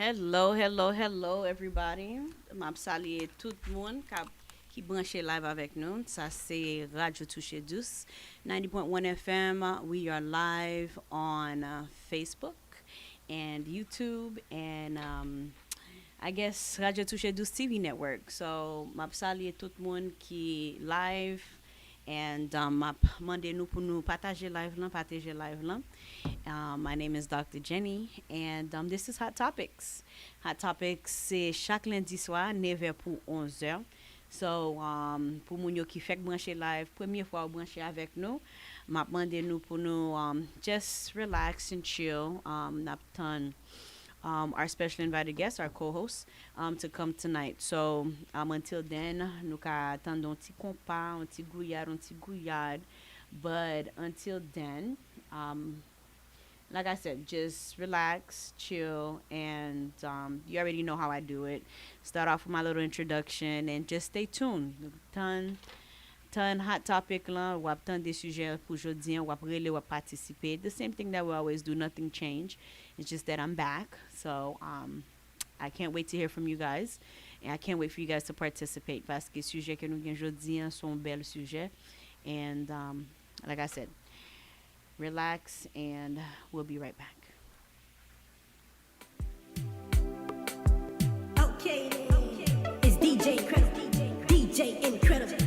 Hello, hello, hello everybody. M'a salué tout le monde qui branché live avec nous. Ça c'est Radio Touche Douce 90.1 FM. We are live on Facebook and YouTube and I guess Radio Touche Douce TV network. So m'a salué tout le monde qui live and m'a demandé nous pour nous partager live là. My name is Dr. Jenny, and this is Hot Topics. Hot Topics, c'est chaque lundi soir, 9h pour 11h. So, pour moun yo qui fait brancher live, première fois brancher avec nous, m'a demandé nous pour nous just relax and chill. N'a our special invited guest, our co-host, to come tonight. So, until then, nous ka attendre un petit compas, un petit gouillade. But until then, like I said, just relax, chill, and you already know how I do it. Start off with my little introduction and just stay tuned. Ton hot topic là, ou ap ton des sujets pour aujourd'hui, ou ap rele, ou ap participer. The same thing that we always do, nothing changed. It's just that I'm back. So I can't wait to hear from you guys. And I can't wait for you guys to participate parce que sujet que nous gagnons aujourd'hui sont bel sujet. And like I said, relax, and we'll be right back. Okay, it's DJ Incredible. DJ Incredible.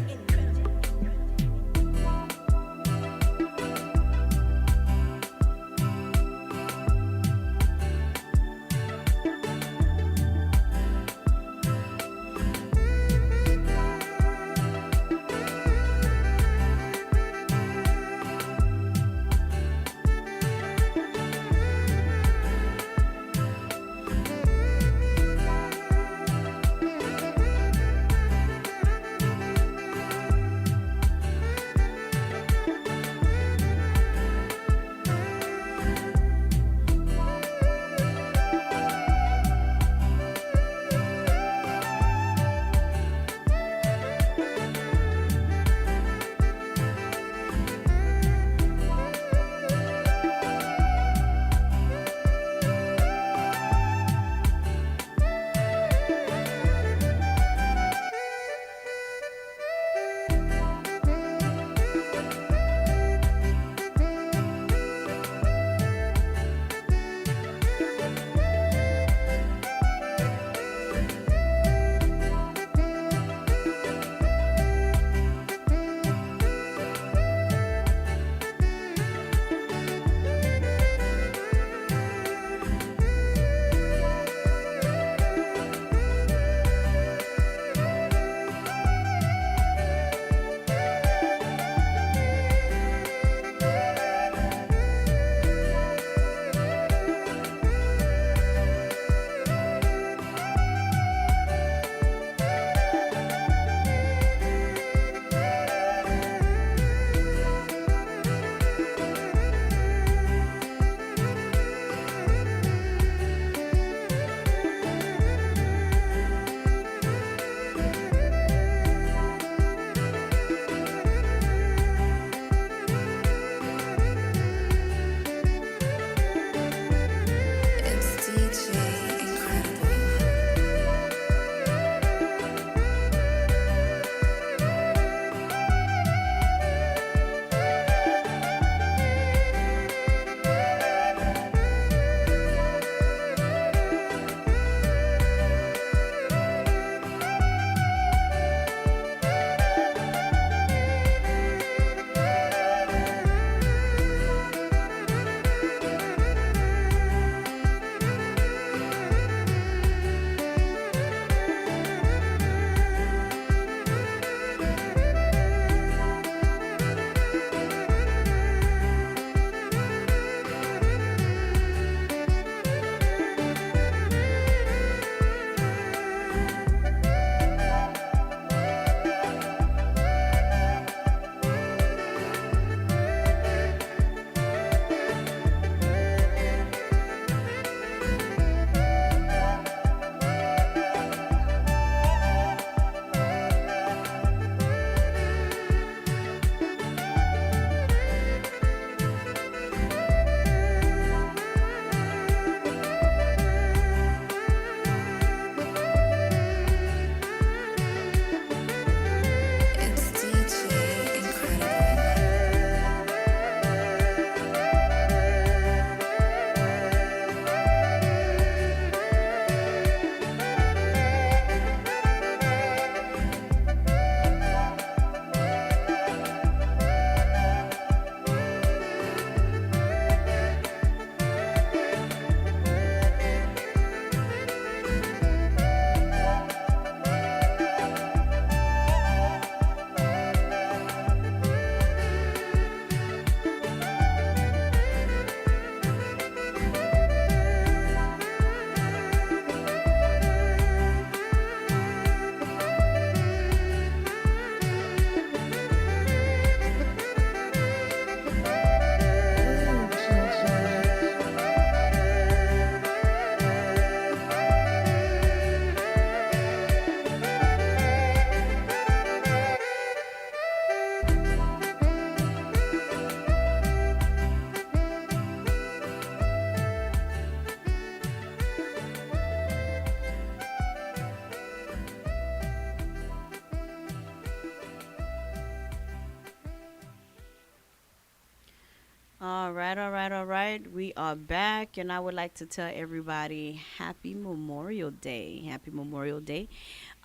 All right, all right, all right. We are back, and I would like to tell everybody Happy Memorial Day. Happy Memorial Day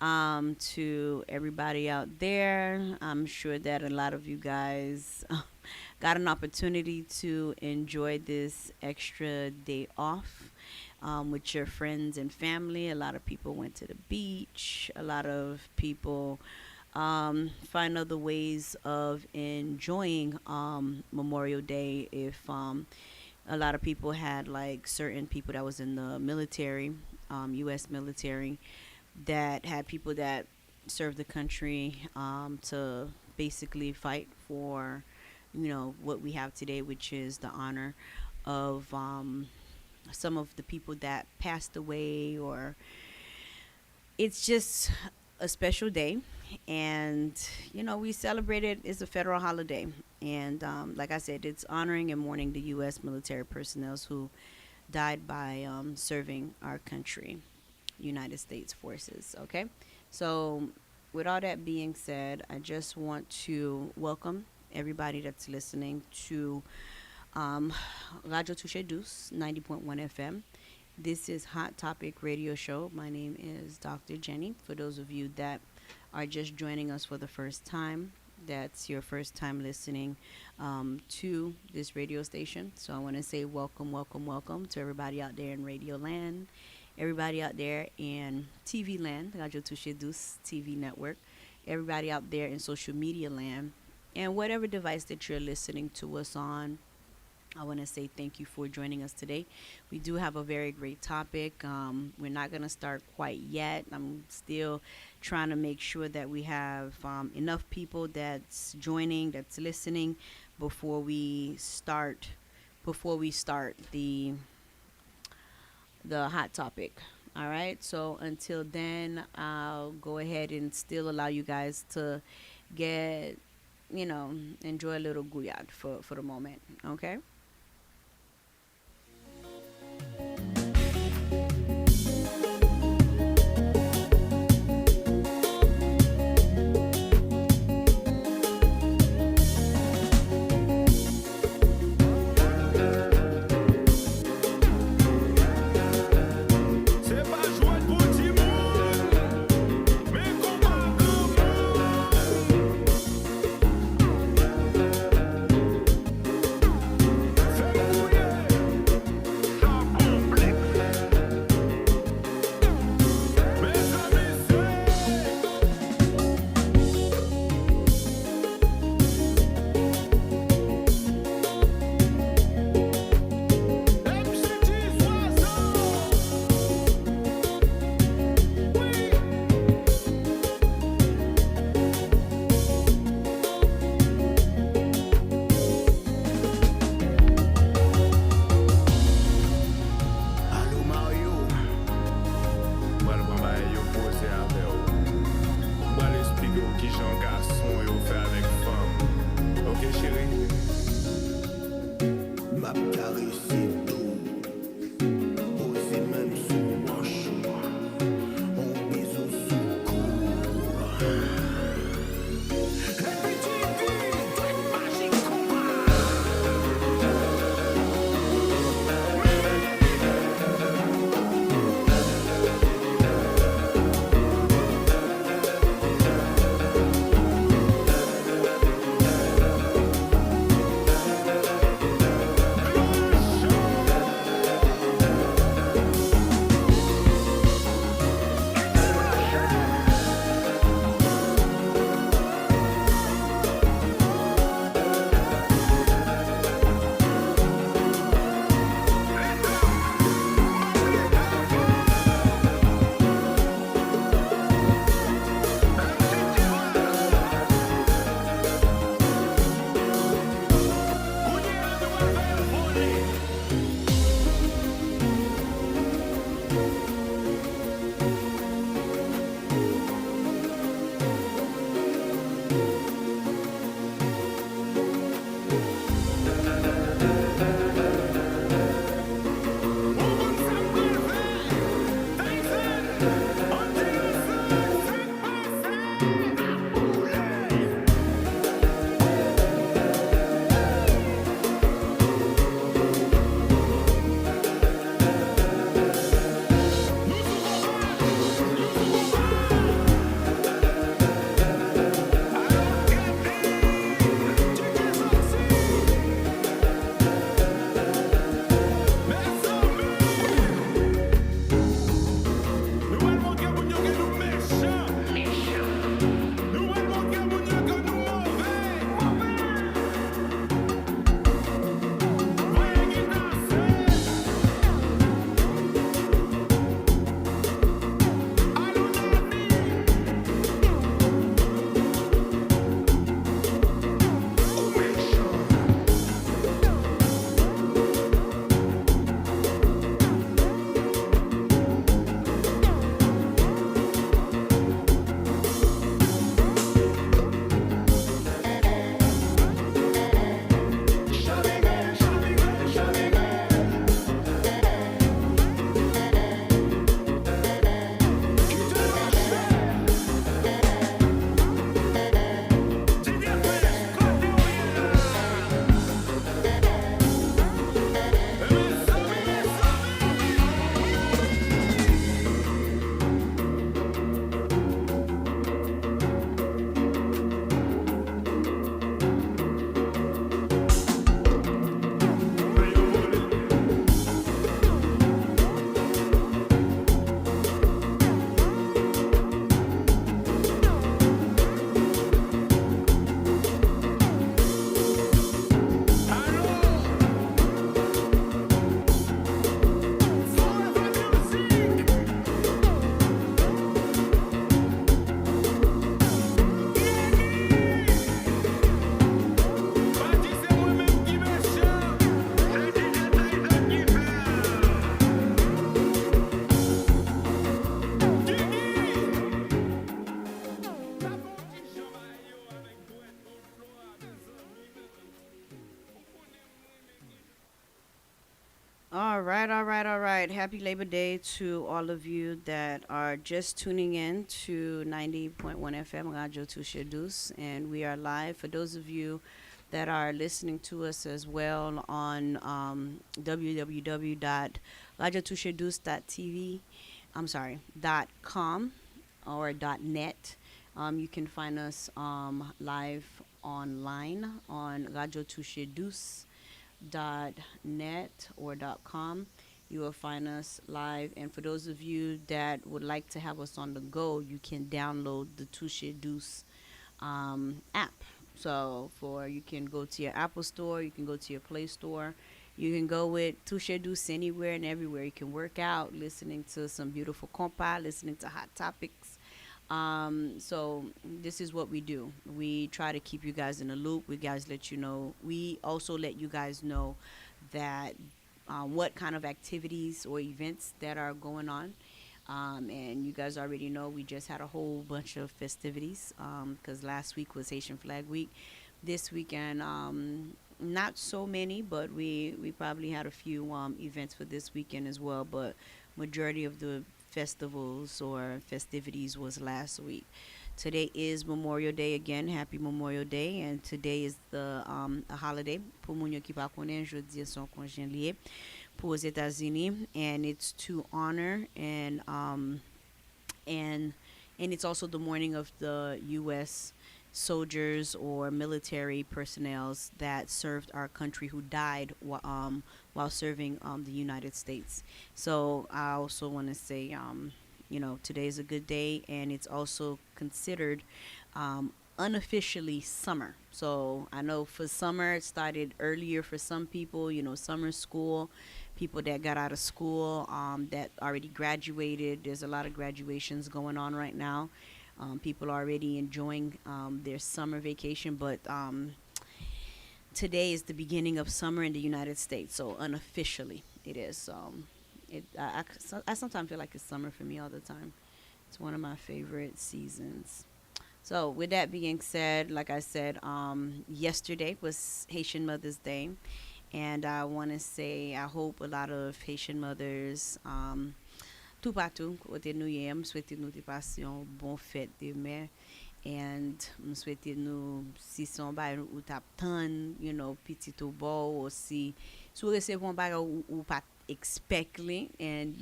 to everybody out there. I'm sure that a lot of you guys got an opportunity to enjoy this extra day off with your friends and family. A lot of people went to the beach. A lot of people find other ways of enjoying Memorial Day. If a lot of people had like certain people that was in the military, U.S. military, that had people that served the country to basically fight for, what we have today, which is the honor of some of the people that passed away, or it's just a special day. And we celebrate it. It's a federal holiday, and like I said, it's honoring and mourning the U.S. military personnel who died by serving our country, United States forces. Okay, so with all that being said, I just want to welcome everybody that's listening to um, Radio Touche 90.1 FM. This is Hot Topic Radio Show. My name is Dr. Jenny. For those of you that are just joining us for the first time, that's your first time listening to this radio station. So I want to say welcome, welcome, welcome to everybody out there in Radio Land, everybody out there in TV Land, Radio Touche TV network, everybody out there in social media land, and whatever device that you're listening to us on. I want to say thank you for joining us today. We do have a very great topic. We're not going to start quite yet. I'm still trying to make sure that we have enough people that's joining, that's listening before we start. Before we start the hot topic. All right. So until then, I'll go ahead and still allow you guys to get, enjoy a little guyad for the moment. Okay. C'est pas joie pour tout le monde, mais combat de monde. All right, all right, all right. Happy Labor Day to all of you that are just tuning in to 90.1 FM Radio Touchédouce. And we are live. For those of you that are listening to us as well on www.radiotouchédouce.tv, I'm sorry, .com or .net. You can find us live online on Radio Touchédouce .net or .com. You will find us live. And for those of you that would like to have us on the go, you can download the Touche Deuce app. So for you can go to your Apple Store, you can go to your Play Store. You can go with Touche Deuce anywhere and everywhere. You can work out, listening to some beautiful compa, listening to hot topics. So this is what we do. We try to keep you guys in the loop. We guys let you know. We also let you guys know that what kind of activities or events that are going on. And you guys already know we just had a whole bunch of festivities because last week was Haitian Flag Week. This weekend, not so many, but we probably had a few events for this weekend as well. But majority of the festivals or festivities was last week. Today is Memorial Day again. Happy Memorial Day, and today is the a holiday. Pour moun yo ki pa konen, jodi son congé lié pour les États-Unis, and it's to honor and and it's also the morning of the U.S. soldiers or military personnel that served our country who died while serving the United States. So I also want to say, today is a good day, and it's also considered unofficially summer. So I know for summer it started earlier for some people, summer school, people that got out of school, that already graduated. There's a lot of graduations going on right now. People are already enjoying their summer vacation, but today is the beginning of summer in the United States, so unofficially it is. I sometimes feel like it's summer for me all the time. It's one of my favorite seasons. So, with that being said, like I said, yesterday was Haitian Mother's Day, and I want to say I hope a lot of Haitian mothers, tout partout, côté nou yé, m souhaite nou te passe yon bon fête de mère, and m souhaite nou si son ba ou tap tan, petit ou bo, ou si sou recevon ba ou pat expectly, and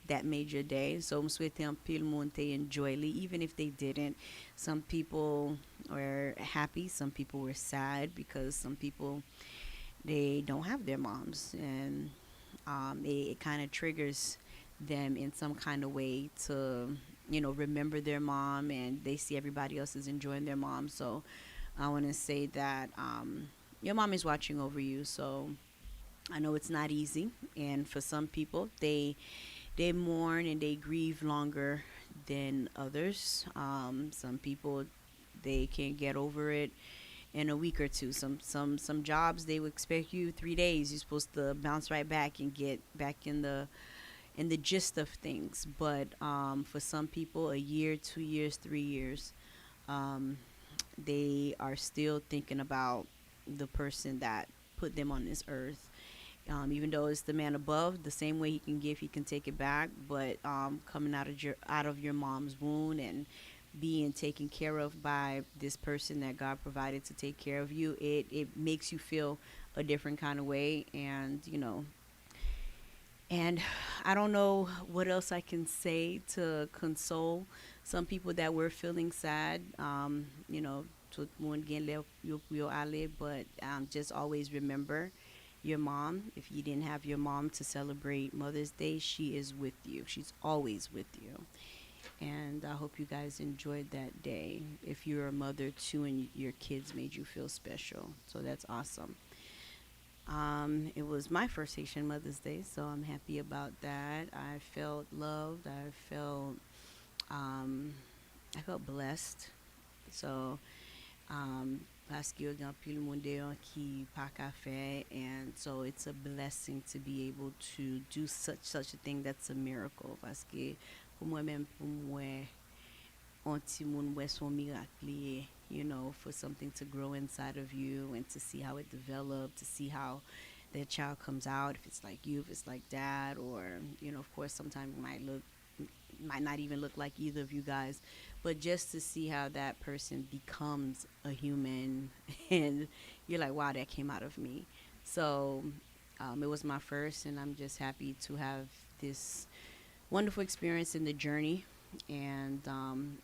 that major day. So I'm sweating on pil moun te enjoy li, even if they didn't. Some people were happy, some people were sad because some people they don't have their moms, and it kind of triggers them in some kind of way to remember their mom, and they see everybody else is enjoying their mom. So I want to say that your mom is watching over you. So I know it's not easy, and for some people, they mourn and they grieve longer than others. Some people they can't get over it in a week or two. Some jobs they would expect you 3 days. You're supposed to bounce right back and get back in the gist of things. But for some people, a year, 2 years, 3 years, they are still thinking about the person that put them on this earth. Even though it's the man above, the same way he can give, he can take it back. But coming out of your mom's womb and being taken care of by this person that God provided to take care of you, it makes you feel a different kind of way. And I don't know what else I can say to console some people that were feeling sad. Tout le monde gen lè yo ale, but just always remember your mom. If you didn't have your mom to celebrate Mother's Day, she is with you. She's always with you. And I hope you guys enjoyed that day. If you're a mother too and your kids made you feel special, so that's awesome. It was my first Haitian Mother's Day, so I'm happy about that. I felt loved. I felt blessed. So, parce que y a pile monde qui pas qu'à faire, and so it's a blessing to be able to do such a thing. That's a miracle. Parce que pour moi même pour moi on ti moun wè son miracle lié, for something to grow inside of you and to see how it developed, to see how that child comes out, if it's like you, if it's like dad, or of course sometimes it might not even look like either of you guys, but just to see how that person becomes a human and you're like, wow, that came out of me. So it was my first, and I'm just happy to have this wonderful experience in the journey. And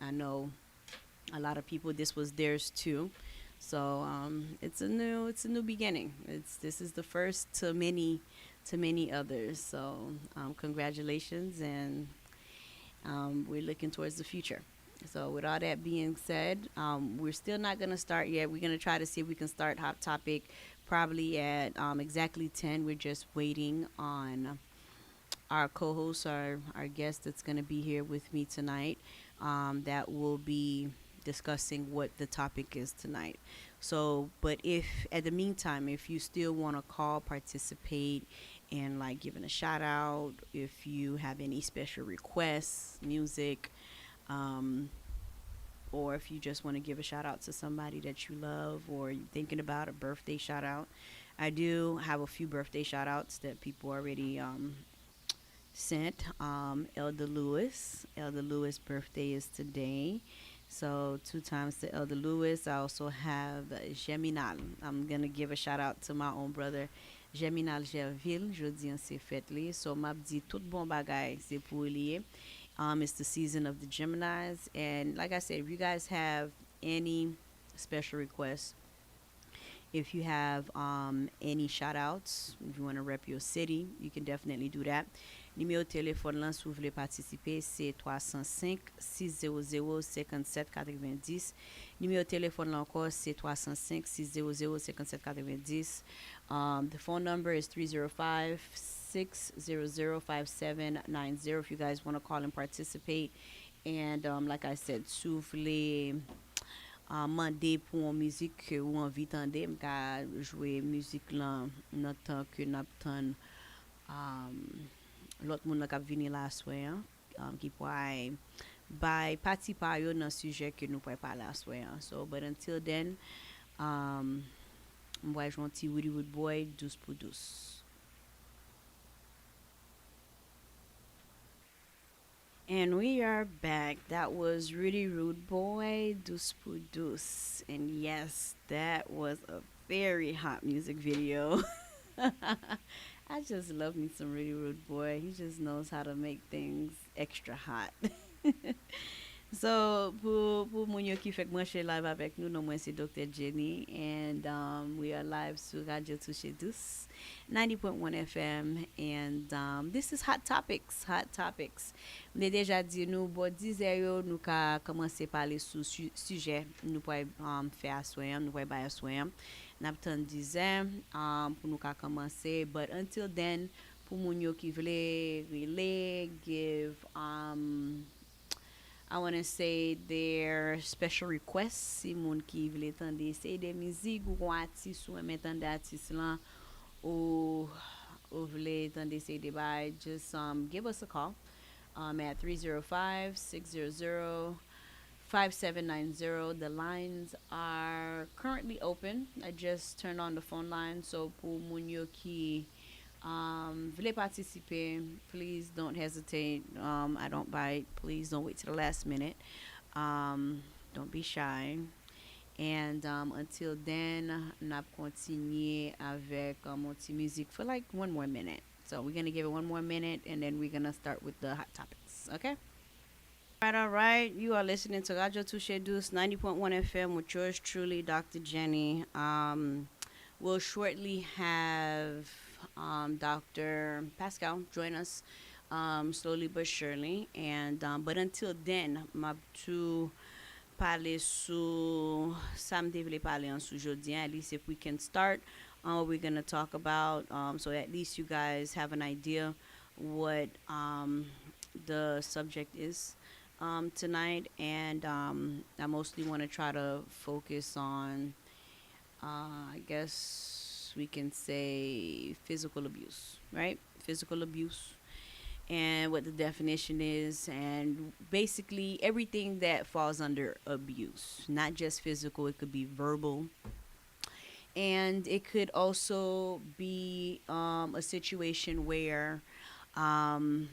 I know a lot of people this was theirs too. So it's a new beginning. This is the first to many others. So congratulations, and we're looking towards the future. So with all that being said, we're still not gonna start yet. We're gonna try to see if we can start Hot Topic probably at exactly 10. We're just waiting on our co-host, our guest that's going to be here with me tonight, that will be discussing what the topic is tonight. So, but if at the meantime, if you still want to call, participate, and like giving a shout out, if you have any special requests, music, um, or if you just want to give a shout out to somebody that you love, or you're thinking about a birthday shout out, I do have a few birthday shout outs that people already sent. Elder Lewis. Elder Lewis' birthday is today. So two times to Elder Lewis. I also have Geminal. I'm gonna give a shout out to my own brother Geminal Gerville. Jodi an se fête li. So m'a dit tout bon bagay c'est pour lié. It's the season of the Geminis, and like I said, if you guys have any special requests, if you have any shout outs, if you want to rep your city, you can definitely do that. Numéro de téléphone là, si vous voulez participer, c'est 305 600 5790. Numéro de téléphone là encore, c'est 305 600 5790. The phone number is 305 600 5790 if you guys want to call and participate. And like I said, si vous voulez mandé pour une musique que ou envie d'entendre, m'ka jouer musique là dans temps que n'a tan l'autre monde qui venir là soir, qui pourrait by parti par yo dans sujet que nous pourrait parler là soir. So but until then, m'voy jouer un petit Woody Wood Boy douce pour douce. And we are back. That was Really Rude Boy, Deuce Pour Deuce. And yes, that was a very hot music video. I just love me some Really Rude Boy. He just knows how to make things extra hot. So, pour moun yo ki fek branche live avec nous, non moi c'est Dr. Jenny, and we are live sur Radio Touche Douce, 90.1 FM, and this is Hot Topics, Hot Topics. Mwen déjà dit nous, bon 10 yo, nous ka commencer parler sous sujet, nous pouvons faire assoyam, nous pouvons bay assoyam. N'a pas 10 pour nous ka commencer, but until then, pour moun yo ki vle relay, give I want to say their special requests. Si moun ki vle tande say de musique ou kon artiste ou même tande artiste lan ou vle tande say de bay, just give us a call at 305-600-5790. The lines are currently open. I just turned on the phone line, so pour moun yo ki voulez participer, please don't hesitate. I don't bite. Please don't wait to the last minute. Don't be shy. And until then, n'a continuer avec mon petit musique for like one more minute. So we're gonna give it one more minute, and then we're gonna start with the hot topics. Okay. All right. You are listening to Radio Touchedouce 90.1 FM with yours truly, Dr. Jenny. We'll shortly have Dr. Pascal join us slowly but surely. And but until then, m'a tout parler sur samedi vle parler en sous jodi, at least if we can start what we're going to talk about, so at least you guys have an idea what the subject is tonight. And I mostly want to try to focus on I guess we can say physical abuse, right? Physical abuse and what the definition is, and basically everything that falls under abuse, not just physical. It could be verbal, And it could also be a situation where um,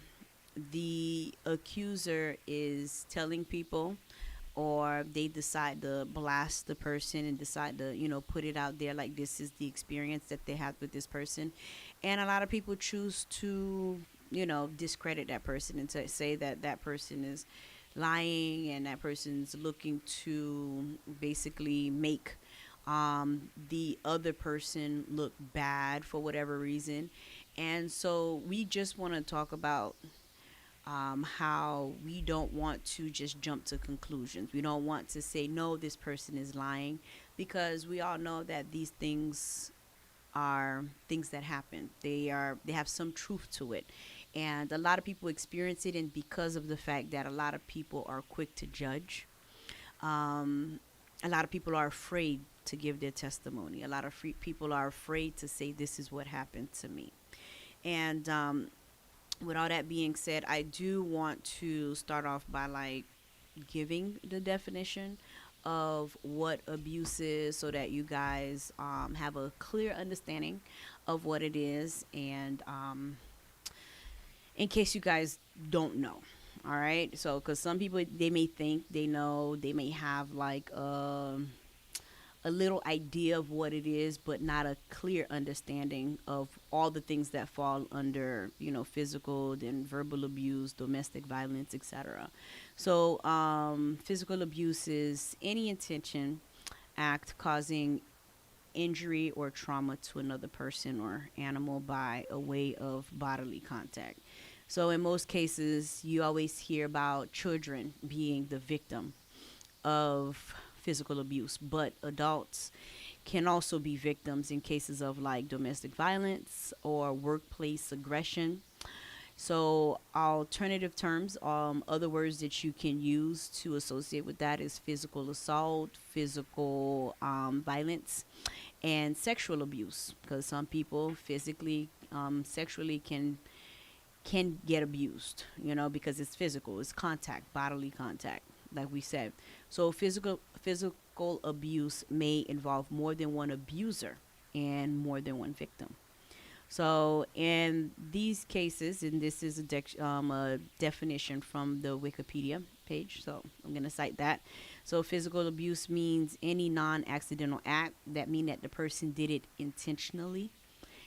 the accuser is telling people, or they decide to blast the person and decide to, put it out there like this is the experience that they had with this person. And a lot of people choose to, discredit that person and to say that that person is lying, and that person's looking to basically make the other person look bad for whatever reason. And so we just want to talk about how we don't want to just jump to conclusions. We don't want to say, no, this person is lying, because we all know that these things are things that happen. They have some truth to it. And a lot of people experience it, and because of the fact that a lot of people are quick to judge, um, a lot of people are afraid to give their testimony. A lot of people are afraid to say, this is what happened to me. And with all that being said, I do want to start off by like giving the definition of what abuse is, so that you guys have a clear understanding of what it is. And in case you guys don't know, all right? So, because some people, they may think they know, they may have like a little idea of what it is, but not a clear understanding of all the things that fall under, physical, then verbal abuse, domestic violence, etc. So, physical abuse is any intention act causing injury or trauma to another person or animal by a way of bodily contact. So, in most cases, you always hear about children being the victim of physical abuse, but adults can also be victims in cases of like domestic violence or workplace aggression. So, alternative terms, other words that you can use to associate with that is physical assault, physical violence, and sexual abuse. Because some people physically, sexually can get abused, because it's physical, it's contact, bodily contact, like we said. So physical abuse may involve more than one abuser and more than one victim. So in these cases, and this is a definition from the Wikipedia page, so I'm going to cite that. So physical abuse means any non-accidental act that mean that the person did it intentionally.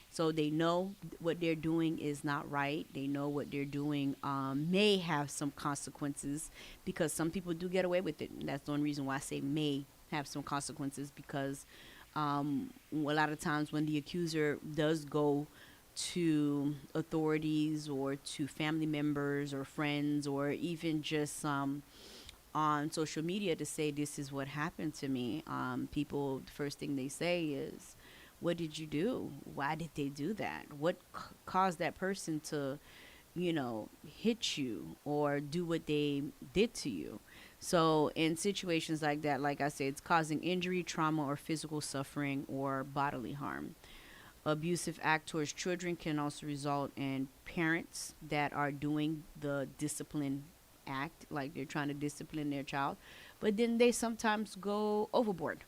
So they know what they're doing is not right. They know what they're doing may have some consequences, because some people do get away with it. And that's the only reason why I say may have some consequences, because a lot of times when the accuser does go to authorities or to family members or friends, or even just on social media to say, this is what happened to me, people, the first thing they say is, what did you do? Why did they do that? What caused that person to, hit you or do what they did to you? So, in situations like that, like I said, it's causing injury, trauma, or physical suffering or bodily harm. Abusive act towards children can also result in parents that are doing the discipline act, like they're trying to discipline their child, but then they sometimes go overboard,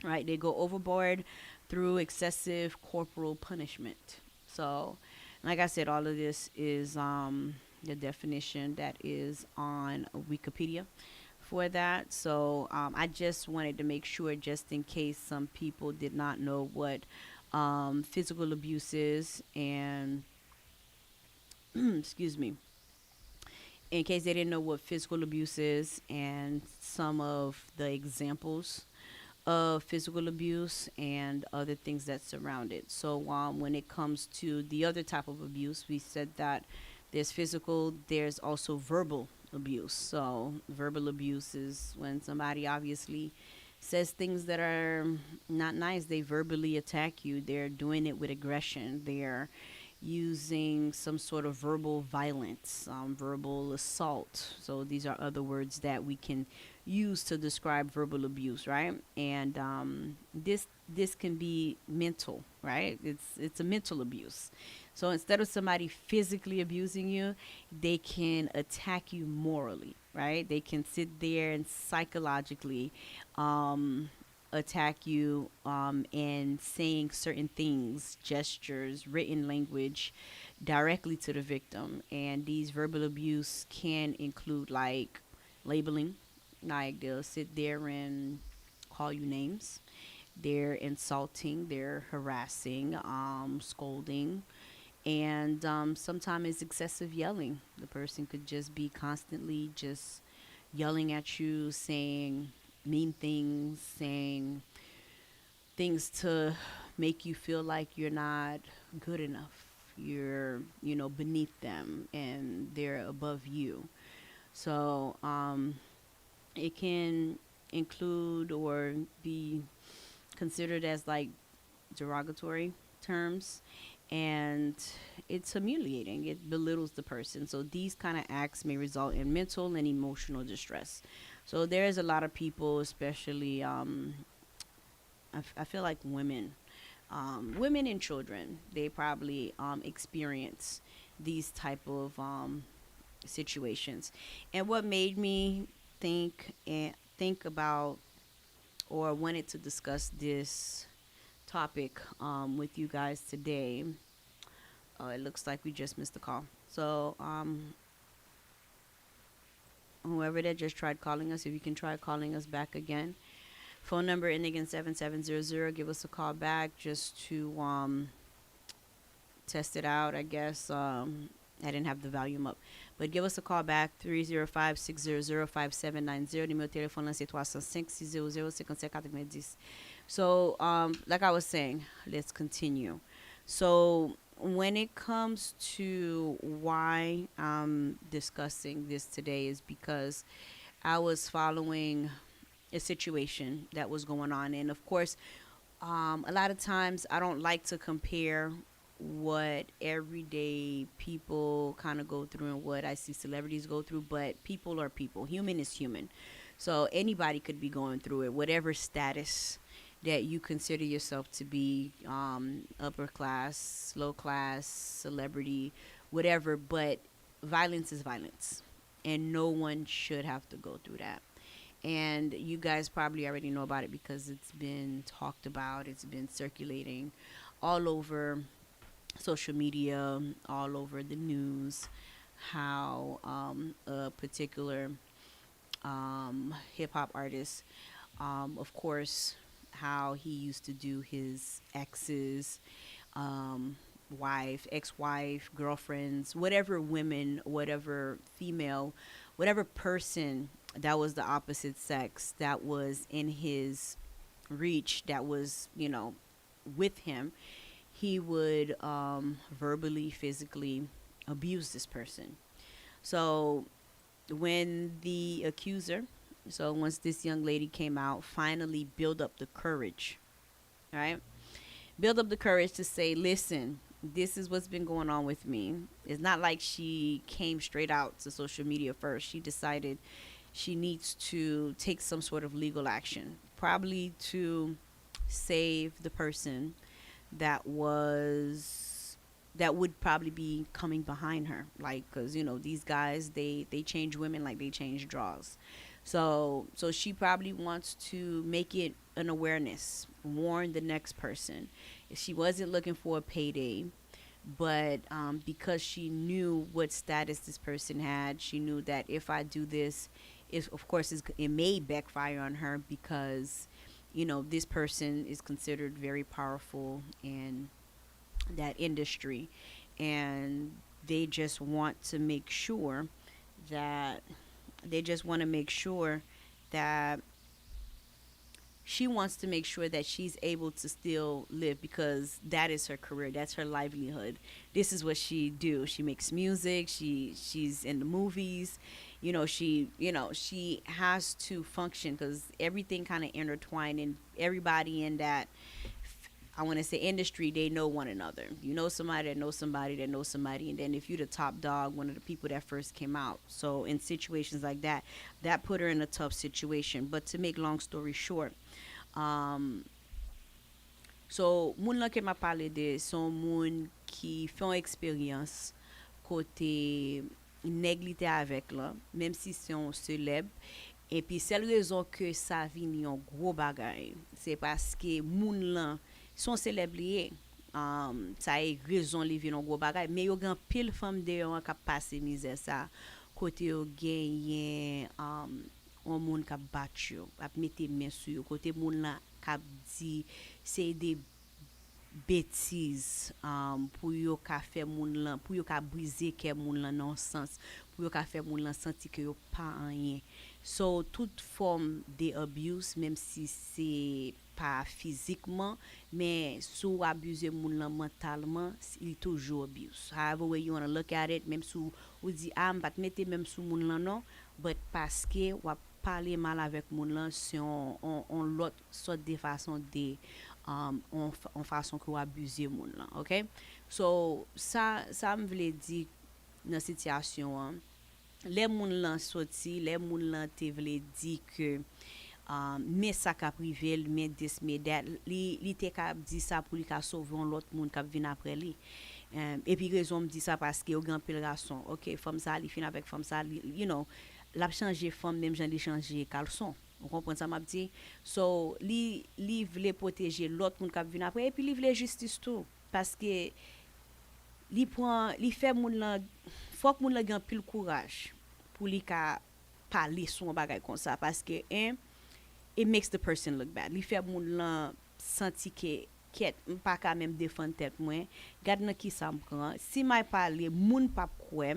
right? They go overboard through excessive corporal punishment. So, like I said, all of this is the definition that is on Wikipedia for that. So, I just wanted to make sure, just in case some people did not know what physical abuse is, and excuse me, in case they didn't know what physical abuse is, and some of the examples of physical abuse and other things that surround it. So when it comes to the other type of abuse, we said that there's physical, there's also verbal abuse. So verbal abuse is when somebody obviously says things that are not nice. They verbally attack you. They're doing it with aggression. They're using some sort of verbal violence, verbal assault. So these are other words that we can use to describe verbal abuse, right? And this can be mental, right? It's a mental abuse. So instead of somebody physically abusing you, they can attack you morally, right? They can sit there and psychologically attack you and saying certain things, gestures, written language directly to the victim. And these verbal abuse can include like labeling, like they'll sit there and call you names. They're insulting, they're harassing, scolding, and sometimes it's excessive yelling. The person could just be constantly just yelling at you, saying mean things, saying things to make you feel like you're not good enough. You're, beneath them and they're above you. So it can include or be considered as like derogatory terms, and it's humiliating. It belittles the person. So these kind of acts may result in mental and emotional distress. So there's a lot of people, especially I feel like women and children, they probably experience these type of situations. And what made me think about or wanted to discuss this topic with you guys today. It looks like we just missed the call. So whoever that just tried calling us, if you can try calling us back again. Phone number ending in 7700. Give us a call back just to test it out, I guess. I didn't have the volume up. But give us a call back, 305-600-5790. Numéro de téléphone là, c'est 305-600-5590. So, like I was saying, let's continue. So, when it comes to why I'm discussing this today is because I was following a situation that was going on. And of course, a lot of times I don't like to compare what everyday people kind of go through and what I see celebrities go through, but people are people. Human is human. So anybody could be going through it, whatever status that you consider yourself to be, upper class, low class, celebrity, whatever. But violence is violence, and no one should have to go through that. And you guys probably already know about it because it's been talked about, it's been circulating all over social media, all over the news, how a particular hip hop artist, of course, how he used to do his exes, wife, ex-wife, girlfriends, whatever women, whatever female, whatever person that was the opposite sex that was in his reach, that was, with him, he would verbally, physically abuse this person. So when the accuser, so once this young lady came out, finally build up the courage, right? Build up the courage to say, listen, this is what's been going on with me. It's not like she came straight out to social media first. She decided she needs to take some sort of legal action, probably to save the person that would probably be coming behind her, like, because these guys, they change women like they change draws. So she probably wants to make it an awareness, warn the next person. She wasn't looking for a payday, but because she knew what status this person had, she knew that if I do this, of course it may backfire on her, because this person is considered very powerful in that industry, and they just want to make sure that they just want to make sure that she wants to make sure that she's able to still live, because that is her career, that's her livelihood. This is what she do. She makes music, she's in the movies. She has to function, because everything kind of intertwined, and everybody in that, I want to say, industry, they know one another. You know somebody that knows somebody that knows somebody, and then if you're the top dog, one of the people that first came out. So in situations like that, that put her in a tough situation. But to make long story short, so moun la ke m'a pale de son moun ki fè an eksperyans kote neg li te avek la, même si c'est un célèbre, Et puis, seule raison que ça vient un gros bagay, c'est parce que moun lan, son célébrier, ça est raison li vient un gros bagay, mais yo gan pile femme de yon qui passe misère ça, côté yo genyen, un moun qui bat yo, ap mette main sur yo, côté moun la qui dit, c'est des bêtises pour yo ka fait moun lan pour yo ka briser ke moun lan dans sens pour yo ka fait moun lan senti que yo pas rien so toute forme de abuse même si c'est pas physiquement mais sous abuser moun lan mentalement il toujours abuse however way you want to look at it même sous ou dit ah m'pas te mettre même sous moun lan non but parce que ou parler mal avec moun lan si on l'autre sorte de façon de en façon que abuser moun là OK so ça me voulait dire dans situation hein, les moun là sorti les moun là te voulait dire que mais ça ka privé mais this mais that li te ka dit ça pour li ka sauver l'autre moun qui vient après lui et puis raison me dit ça parce que au grand pile garçon OK femme ça li fin avec femme ça you know l'a changer femme même j'en li changer caleçon vous comprenez ça m'a dit so li voulait protéger l'autre monde qui vient après et puis li voulait justice tout parce que li fait moun là faut que moun là gagne pile courage pour li ka parler son bagay comme ça parce que it makes the person look bad li fait moun là senti que ket pas quand même défendre tête moi garde nan qui ça me prend si m'a parler moun pas croire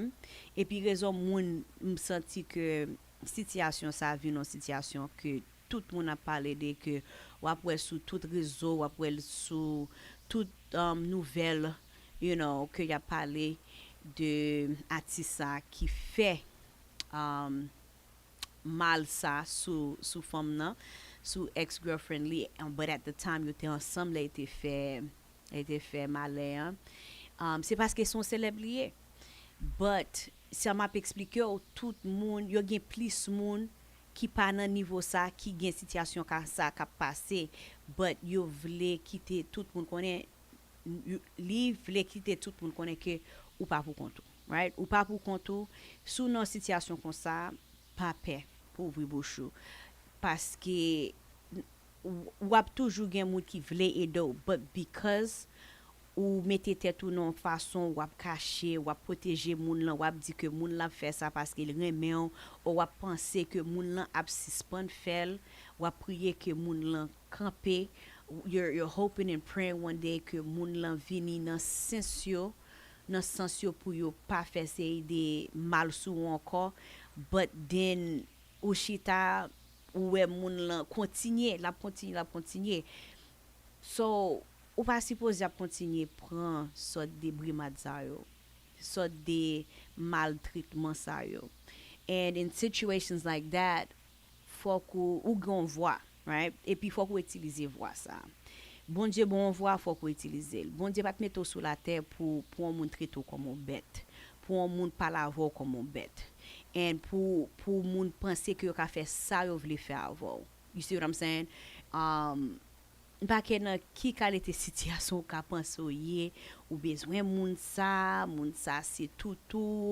et puis raison moun me senti que situation ça vient une situation que tout le monde a parlé de que ou après sous tout réseau ou après sous toute nouvelle you know que y a parlé de artiste qui fait mal ça sous femme nan sous ex-girlfriend li but at the time yo étaient ensemble a été fait malin c'est parce qu'ils sont célébrités but ça m'a expliqué tout monde yo gen plus monde qui pas nan niveau ça qui gen situation ka ça ka passé but yo vle quitter tout monde connaît li vle quitter tout monde connaît que ou pas pour compte right ou pas pour compte sous une situation comme ça pas paix pour ouvrir bouche parce que ou a toujours gen moun qui vle aider but because ou mettez tête ou non façon ou cacher ou protéger moun lan ou dit que moun la fait ça parce qu'il remet ou penser que moun lan a suspend fait ou prier que moun lan camper you're hoping and praying one day que moun lan vini dans sens yo pour yo pas faire ces des mal sou encore but then ou chita ou moun lan continuer so ou pas supposé continuer prendre sorte de brimade ça yo sorte de maltraitement ça yo and in situations like that faut qu'on ou gon voix right et puis faut qu'on utiliser voix ça bon Dieu bon voix faut qu'on utiliser bon Dieu pas te mettre sur la terre pour un monde traiter comme une bête pour un monde pas la voir comme une bête and pour monde penser que yo ka fait ça yo vle faire avant you see what I'm saying pas que dans qui qualité situation qu'a pensé ou besoin moun ça c'est tout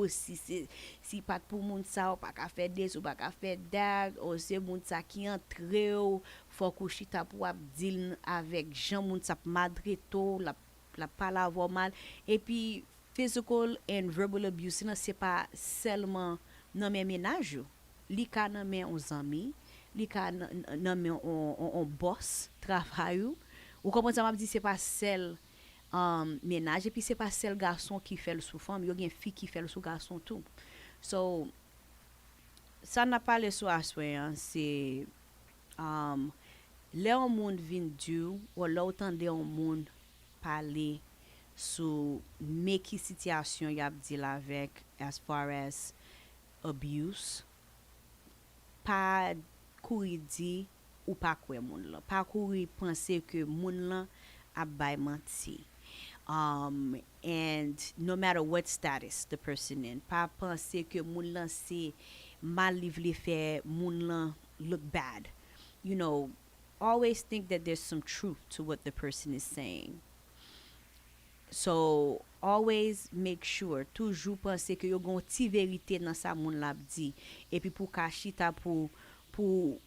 si pas pour moun ça ou pas ka faire des ou pas ka faire that ou c'est moun ça qui entre ou faut que chita pour deal avec gens moun ça madreto la pas la voir mal et puis physical and verbal abuse c'est pas seulement dans mes ménages li ka nan men on amis li ka nan men on boss travail ou comment ça m'a dit c'est pas seul ménage et puis c'est pas seul garçon qui fait le sous femme yo gen fille qui fait le sous garçon tout so ça n'a pas le sous assoir c'est là on monde vinn du ou là entendre on monde parler sur mais qui situation y a dit là avec as far as abuse pas courir dit ou pas quoi moun là pas courir penser que moun là a bay menti and no matter what status the person in pas penser que moun là c'est mal livre faire moun là look bad you know always think that there's some truth to what the person is saying so always make sure toujours penser que yo gon ti vérité dans ça moun l'a dit et puis pour kachita pour pour,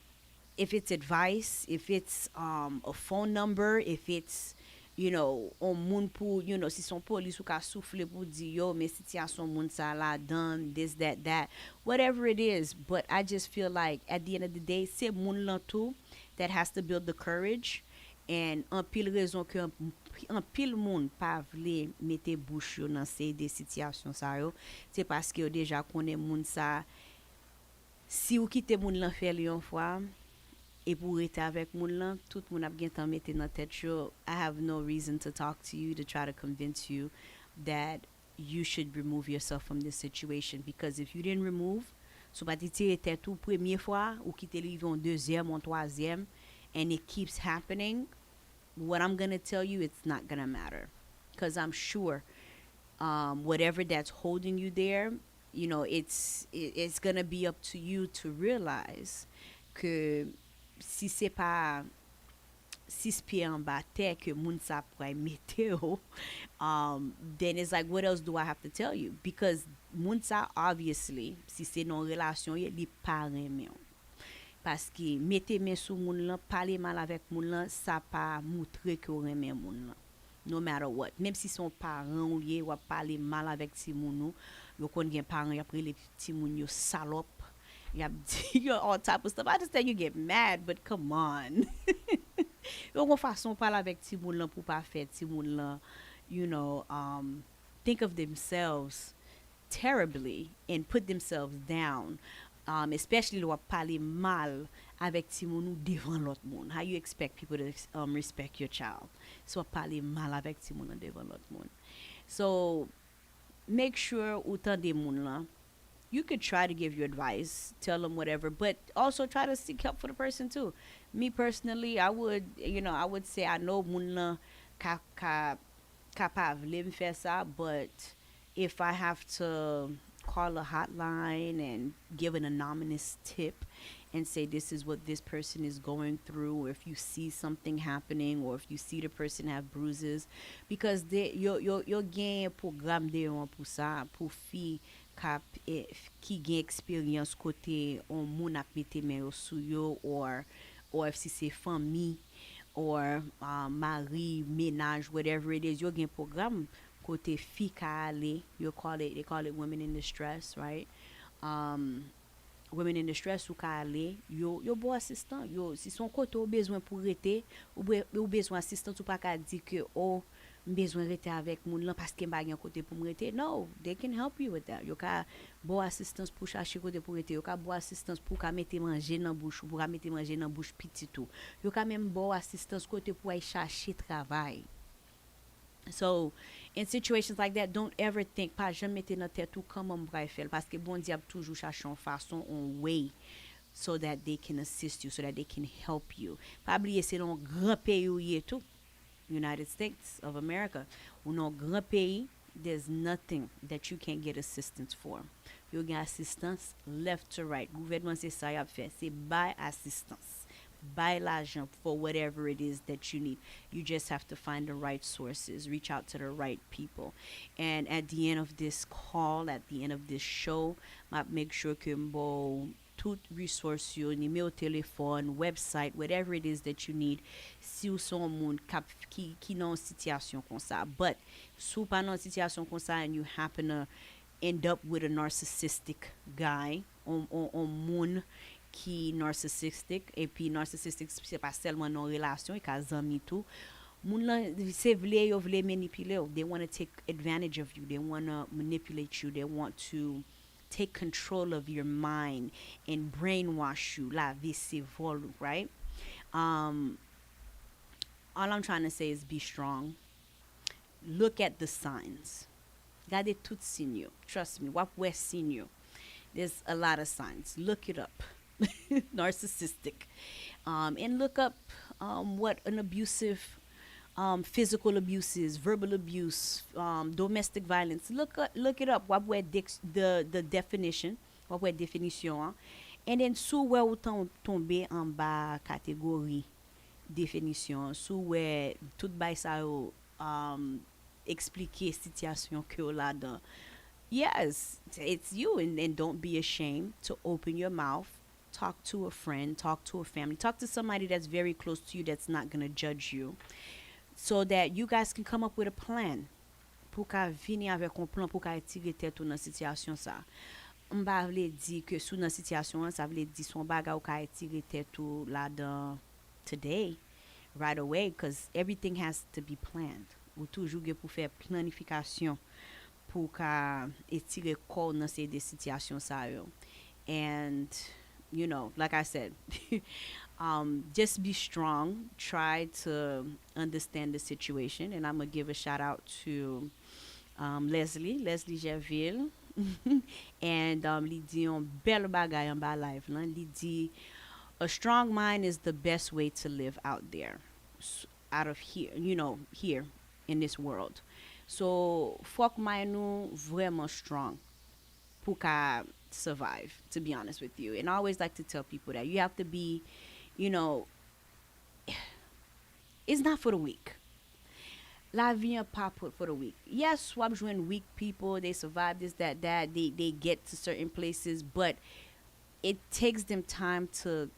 if it's advice, if it's a phone number, if it's on moun pour, si son police ou ka souffle pour dire yo, mais situation moun sa la done this that, whatever it is. But I just feel like at the end of the day, c'est moun lan tout that has to build the courage. And an pile raison que an pile moun pa vle mette bouche yo nan se de situation sa yo, c'est parce que yo déjà connaît moun sa. Si ou kite moun lan fè li yon fwa, et pour rester avec moun lan, tout moun ap gen tan mette nan tèt yo, I have no reason to talk to you to try to convince you that you should remove yourself from this situation. Because if you didn't remove, sou pa ti tire tèt ou premier fois, ou kite li yon deuxième ou troisième, and it keeps happening, what I'm gonna tell you, it's not gonna matter. Because I'm sure whatever that's holding you there, it's gonna be up to you to realize que si c'est pas 6 pieds en bas terre que moun sa pourrait mettre, then it's like, what else do I have to tell you? Because moun sa, obviously, si c'est non relation, il pas remen. Parce que mettez main sous moun lan, parler mal avec moun lan, ça pas montrer que remen moun lan. No matter what. Même si son parent ou lié ou parler mal avec ti moun nou, yo kon gen parent y apre les ti moun yo salope. You have all type of stuff. I understand you get mad, but come on. Yo kon façon parler avec ti moun lan pou pa fè ti moun lan, think of themselves terribly and put themselves down. Especially lo wap pale mal avec ti moun ou devant l'autre moun. How you expect people to respect your child? So wap pale mal avec ti moun devant l'autre moun. So make sure ou tan de moun la. You could try to give your advice, tell them whatever, but also try to seek help for the person too. Me personally, I would say I know moun la capable live faire ça, but if I have to call a hotline and give an anonymous tip and say this is what this person is going through, or if you see something happening, or if you see the person have bruises, because yo gen programme de yon pour ça, pour fi qui gen expérience côté on moun ap mette men yo sou yo, or if si c'est famille, or mari, ménage, whatever it is, yo gen programme côté fi ka ale, they call it women in distress, right? Women in distress ou ka ale, yo bo assistant, yo si son kote ou besoin pour rete, ou besoin assistant, ou pa ka di que oh besoin rete avec moun lan parce que m'a gen kote pour me rete. No, they can help you with that. Yo ka bo assistance pour chercher kote pour rete, yo ka bo assistance pour ka mette manger dans bouche, pour ka mette manger dans bouche petit tout. Yo ka même bo assistance kote pour aller chercher travail. So, in situations like that, don't ever think, pas jamais mette dans tête ou comment m'bray faire, parce que bon diable toujours cherche une façon, un way, so that they can assist you, so that they can help you. Pas oublier, c'est un grand pays où y est tout, United States of America. Ou non grand pays, there's nothing that you can't get assistance for. You get assistance left to right. Gouvernement c'est ça y a fait, c'est buy assistance. Buy l'argent for whatever it is that you need. You just have to find the right sources, reach out to the right people. And at the end of this call, at the end of this show, make sure que mbo tout resource yo, numéro téléphone, website, whatever it is that you need, si ou son moun qui non situation comme ça. But sou pas non situation comme ça and you happen to end up with a narcissistic guy, on moun qui narcissistic, et puis narcissistic c'est pas seulement non relation, et ka zami tout. Moun la se vle yo vle manipule yo. They want to take advantage of you. They want to manipulate you. They want to take control of your mind and brainwash you. La vie c'est vol, right? All I'm trying to say is be strong. Look at the signs. Gade tout sign yo. Trust me, wap we sign yo. There's a lot of signs. Look it up. Narcissistic, and look up what an abusive physical abuse is, verbal abuse, domestic violence. Look it up. What were the definition? What were definition? And then sous where ou tomber en bas catégorie définition, sous where tout bay sa yo expliquer situation que là dedans. Yes, it's you, and don't be ashamed to open your mouth talk to a friend, talk to a family, talk to somebody that's very close to you that's not going to judge you, so that you guys can come up with a plan pour ka vini avec un plan pour ka tirer tête ou dans situation ça. M'pa vle di que sou nan situation ça vle di son bagay ou ka tirer tête ou là dans today right away, because everything has to be planned. Ou toujours ge pour faire planification pour ka tirer corps dans ces des situations ça yo. And you know, like I said, just be strong. Try to understand the situation. And I'm gonna give a shout out to Leslie Gerville. And li di yon bel bagay an ba life lan. Li di, a strong mind is the best way to live out there, out of here, you know, here in this world. So, fok mind nou vraiment strong pour ka survive, to be honest with you. And I always like to tell people that you have to be, you know, it's not for the weak. La vie n'est pas for the weak. Yes, wap jwen weak people, they survive this, that, they get to certain places, but it takes them time to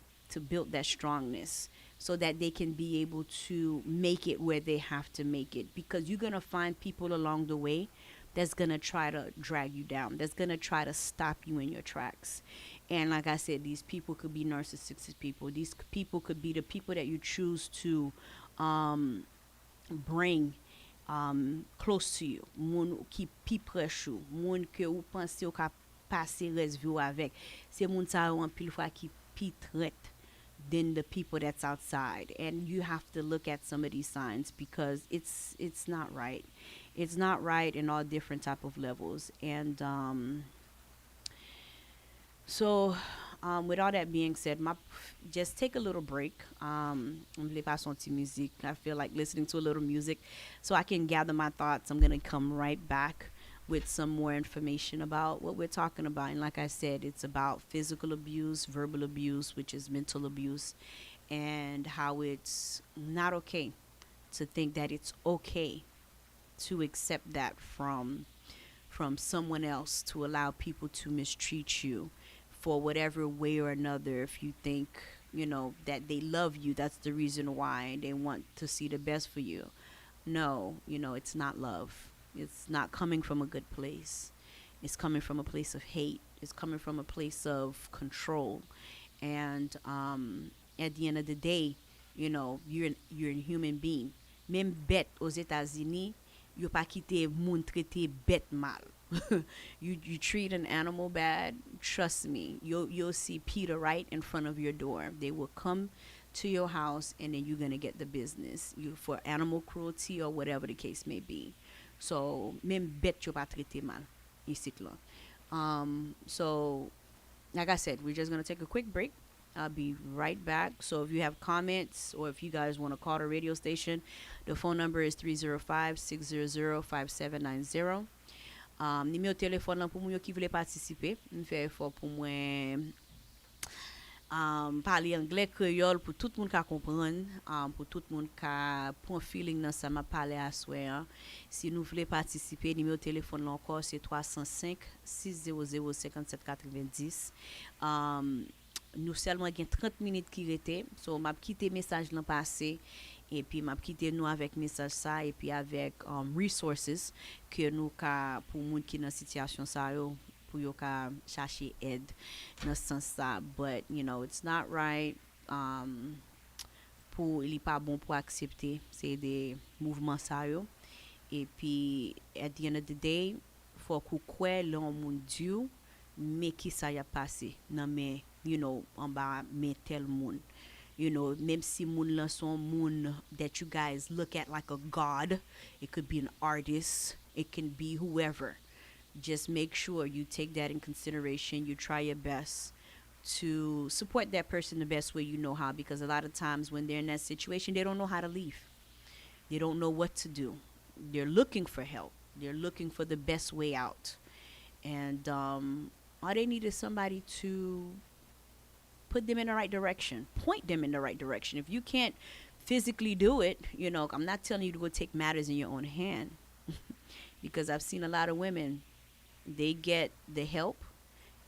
build that strongness so that they can be able to make it where they have to make it. Because you're going to find people along the way that's going to try to drag you down, that's going to try to stop you in your tracks. And like I said, these people could be narcissistic people. These people could be the people that you choose to bring close to you. Moun ki pi proche ou, moun ke ou pense ou ka passe res vi ou avec. C'est moun sa ou an pile fois ki pi traite than the people that's outside. And you have to look at some of these signs because it's not right. It's not right in all different type of levels. And so with all that being said, just take a little break. Music. I feel like listening to a little music so I can gather my thoughts. I'm going to come right back with some more information about what we're talking about. And like I said, it's about physical abuse, verbal abuse, which is mental abuse, and how it's not okay to think that it's okay to accept that from someone else, to allow people to mistreat you for whatever way or another. If you think, you know, that they love you, that's the reason why they want to see the best for you. No, you know, it's not love. It's not coming from a good place. It's coming from a place of hate. It's coming from a place of control. And at the end of the day, you know, you're a human being. Même bête aux États-Unis, yo pa kite moun traité bête mal. You treat an animal bad, trust me, you'll see Peter right in front of your door. They will come to your house and then you're gonna get the business. You for animal cruelty or whatever the case may be. So même bête yo pa traité mal ici là. So like I said, we're just gonna take a quick break. I'll be right back. So if you have comments or if you guys want to call the radio station, the phone number is 305-600-5790. Numéro téléphone là pour moi qui voulait participer, me fait effort pour moi parler anglais créole pour tout le monde qui comprendre, pour tout le monde qui prend feeling dans ça m'a parlé à soir. Si nous voulez participer, numéro téléphone là encore c'est 305 600 5790. Nous seulement gain 30 minutes qui restait, so m'a quitté message l'an passé et puis m'a quitté nous avec message ça et puis avec resources que nous ka pour monde qui dans situation ça yo pour yo ka chercher aide dans ce sens ça. But you know, it's not right, pour il est pas bon pour accepter c'est des mouvements ça yo. Et puis at the end of the day, faut qu'on croit l'on mon Dieu mais qui ça y a passé non mais you know en bas mais tel monde, you know, même si moun lan son moun that you guys look at like a god, it could be an artist, it can be whoever. Just make sure you take that in consideration. You try your best to support that person the best way you know how, because a lot of times when they're in that situation, they don't know how to leave. They don't know what to do. They're looking for help. They're looking for the best way out. And all they need is somebody to put them in the right direction, point them in the right direction. If you can't physically do it, you know, I'm not telling you to go take matters in your own hand because I've seen a lot of women, they get the help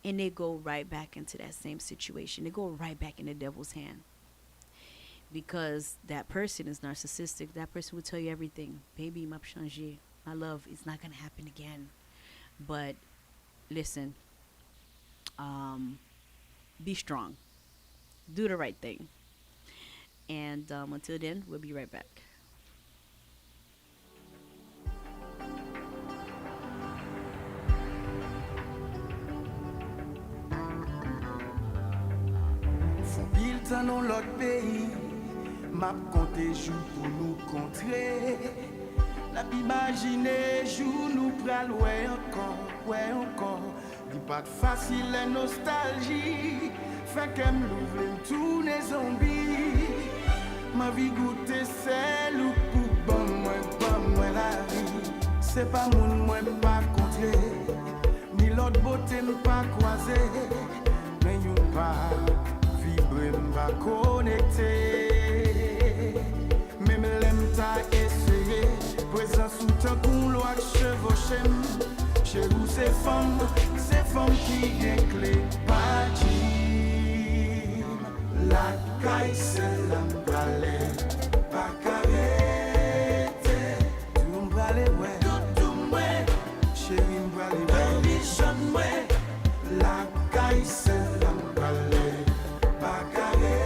and they go right back into that same situation. They go right back in the devil's hand because that person is narcissistic. That person will tell you everything. Baby, m'a changé. My love, it's not gonna happen again. But listen, be strong. Do the right thing. And until then, we'll be right back. Font pile temps dans l'autre pays, m'a compté jour pour nous contrer. La imaginer jour nous pral ouais encore. Dit pas de facile la nostalgie, fait qu'elle m'ouvre tous les zombies. Ma vie goûter celle ou pour bon moi la vie. C'est pas moi pas contré, ni l'autre beauté pas croisé, mais you pas vibrer pas connecté. Même l'aime t'a essayé, présent sous ton couloir chevauché. Chez vous c'est femmes qui déclé pas dit. La caille c'est la balai, pas carré. Tout m'balé ouais, tout m'oué, chérie m'balé ouais, bichon ouais. La caille c'est la balai, pas carré.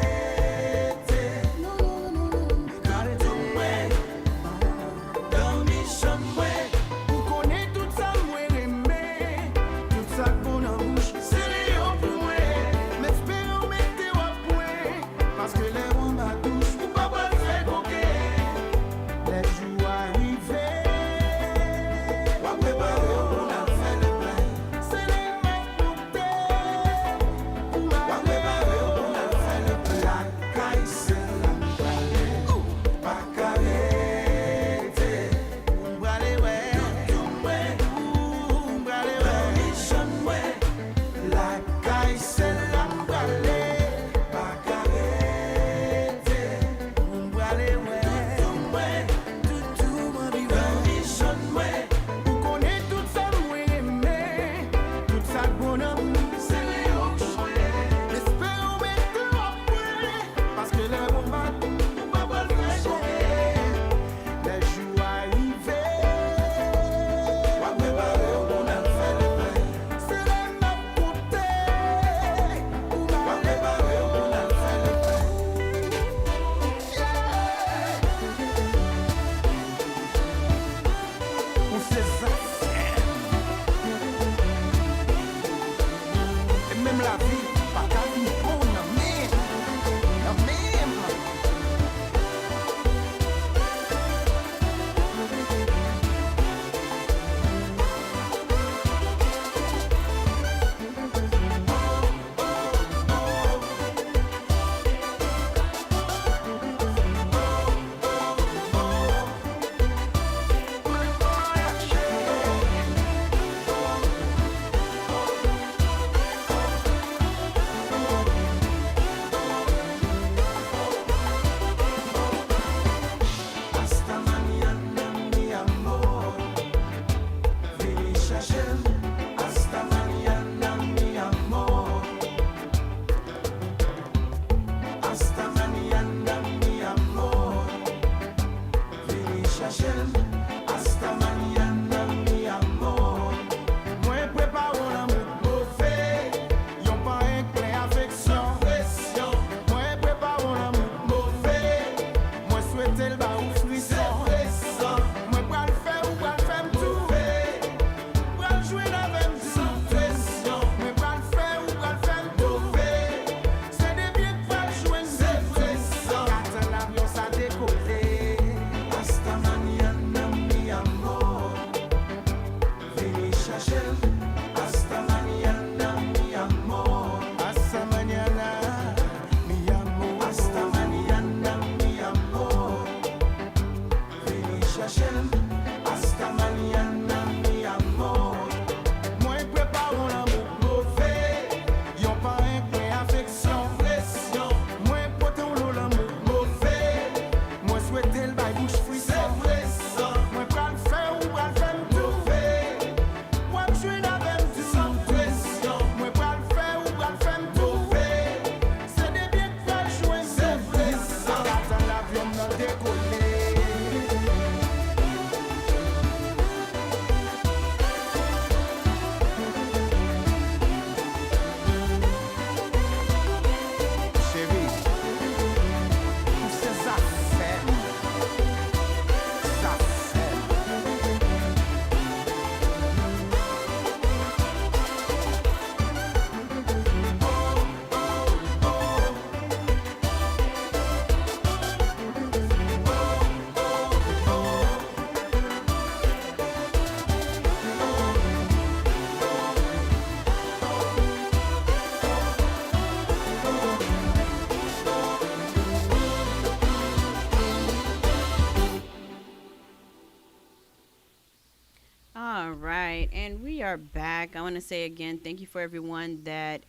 we are back. I want to say again, thank you for everyone that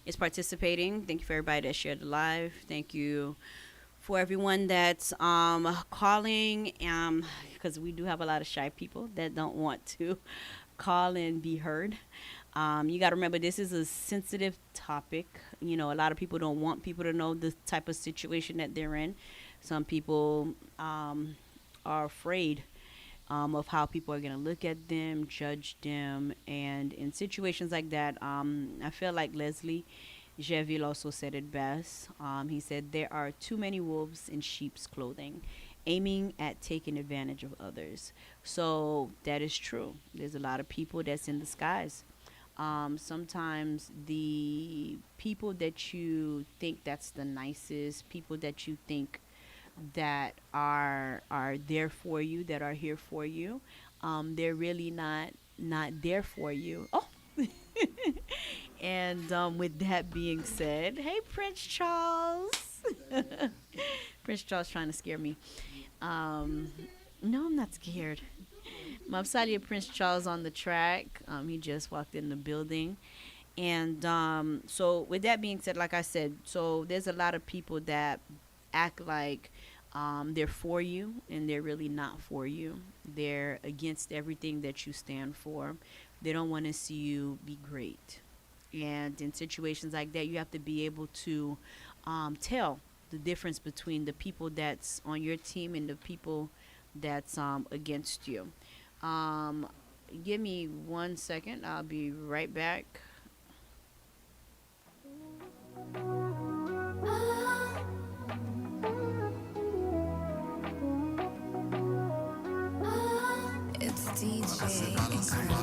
is participating. Thank you for everybody that shared the live. Thank you for everyone that's calling. Because we do have a lot of shy people that don't want to call and be heard. You got to remember, this is a sensitive topic. You know, a lot of people don't want people to know the type of situation that they're in. Some people are afraid of how people are going to look at them, judge them. And in situations like that, I feel like Leslie Jeville also said it best. He said, there are too many wolves in sheep's clothing, aiming at taking advantage of others. So that is true. There's a lot of people that's in disguise. Sometimes the people that you think that's the nicest, people that you think that are there for you, that are here for you, they're really not there for you. Oh, and with that being said, hey Prince Charles, Prince Charles trying to scare me. No, I'm not scared. Mapsalia Prince Charles on the track. He just walked in the building. And so with that being said, like I said, so there's a lot of people that act like they're for you, and they're really not for you. They're against everything that you stand for. They don't want to see you be great. And in situations like that, you have to be able to tell the difference between the people that's on your team and the people that's against you. Give me 1 second. I'll be right back. It's DJ Incredible.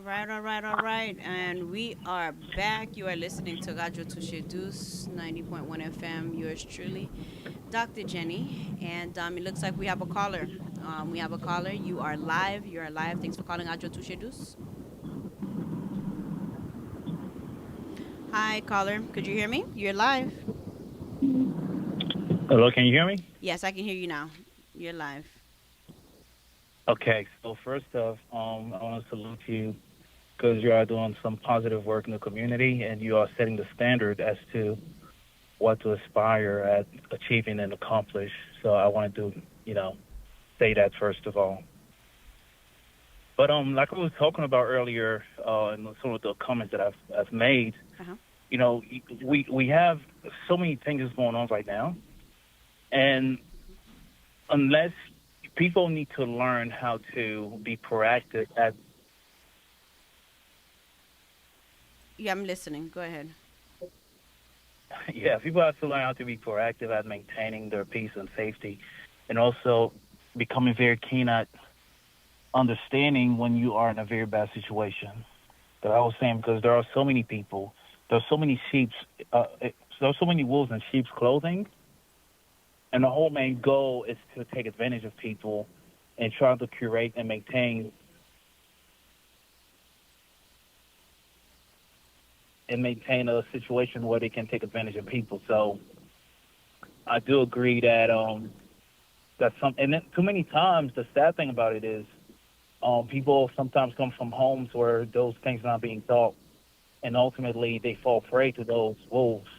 All right, all right. And we are back. You are listening to Radio Touche 90.1 FM. Yours truly, Dr. Jenny. And it looks like we have a caller. We have a caller. You are live. You are live. Thanks for calling Radio Touche. Hi, caller. Could you hear me? You're live. Hello, can you hear me? Yes, I can hear you now. You're live. Okay, so first off, I want to salute you because you are doing some positive work in the community and you are setting the standard as to what to aspire at achieving and accomplish. So I wanted to, say that first of all. But like I was talking about earlier, and some of the comments that I've made, Uh-huh. We have so many things going on right now, and unless people need to learn how to be proactive at. Yeah, I'm listening. Go ahead. Yeah, people have to learn how to be proactive at maintaining their peace and safety, and also becoming very keen at understanding when you are in a very bad situation. But I was saying because there are so many people, there's so many there's so many wolves in sheep's clothing, and the whole main goal is to take advantage of people and try to curate and maintain a situation where they can take advantage of people. So I do agree that and then too many times the sad thing about it is people sometimes come from homes where those things are not being taught, and ultimately they fall prey to those wolves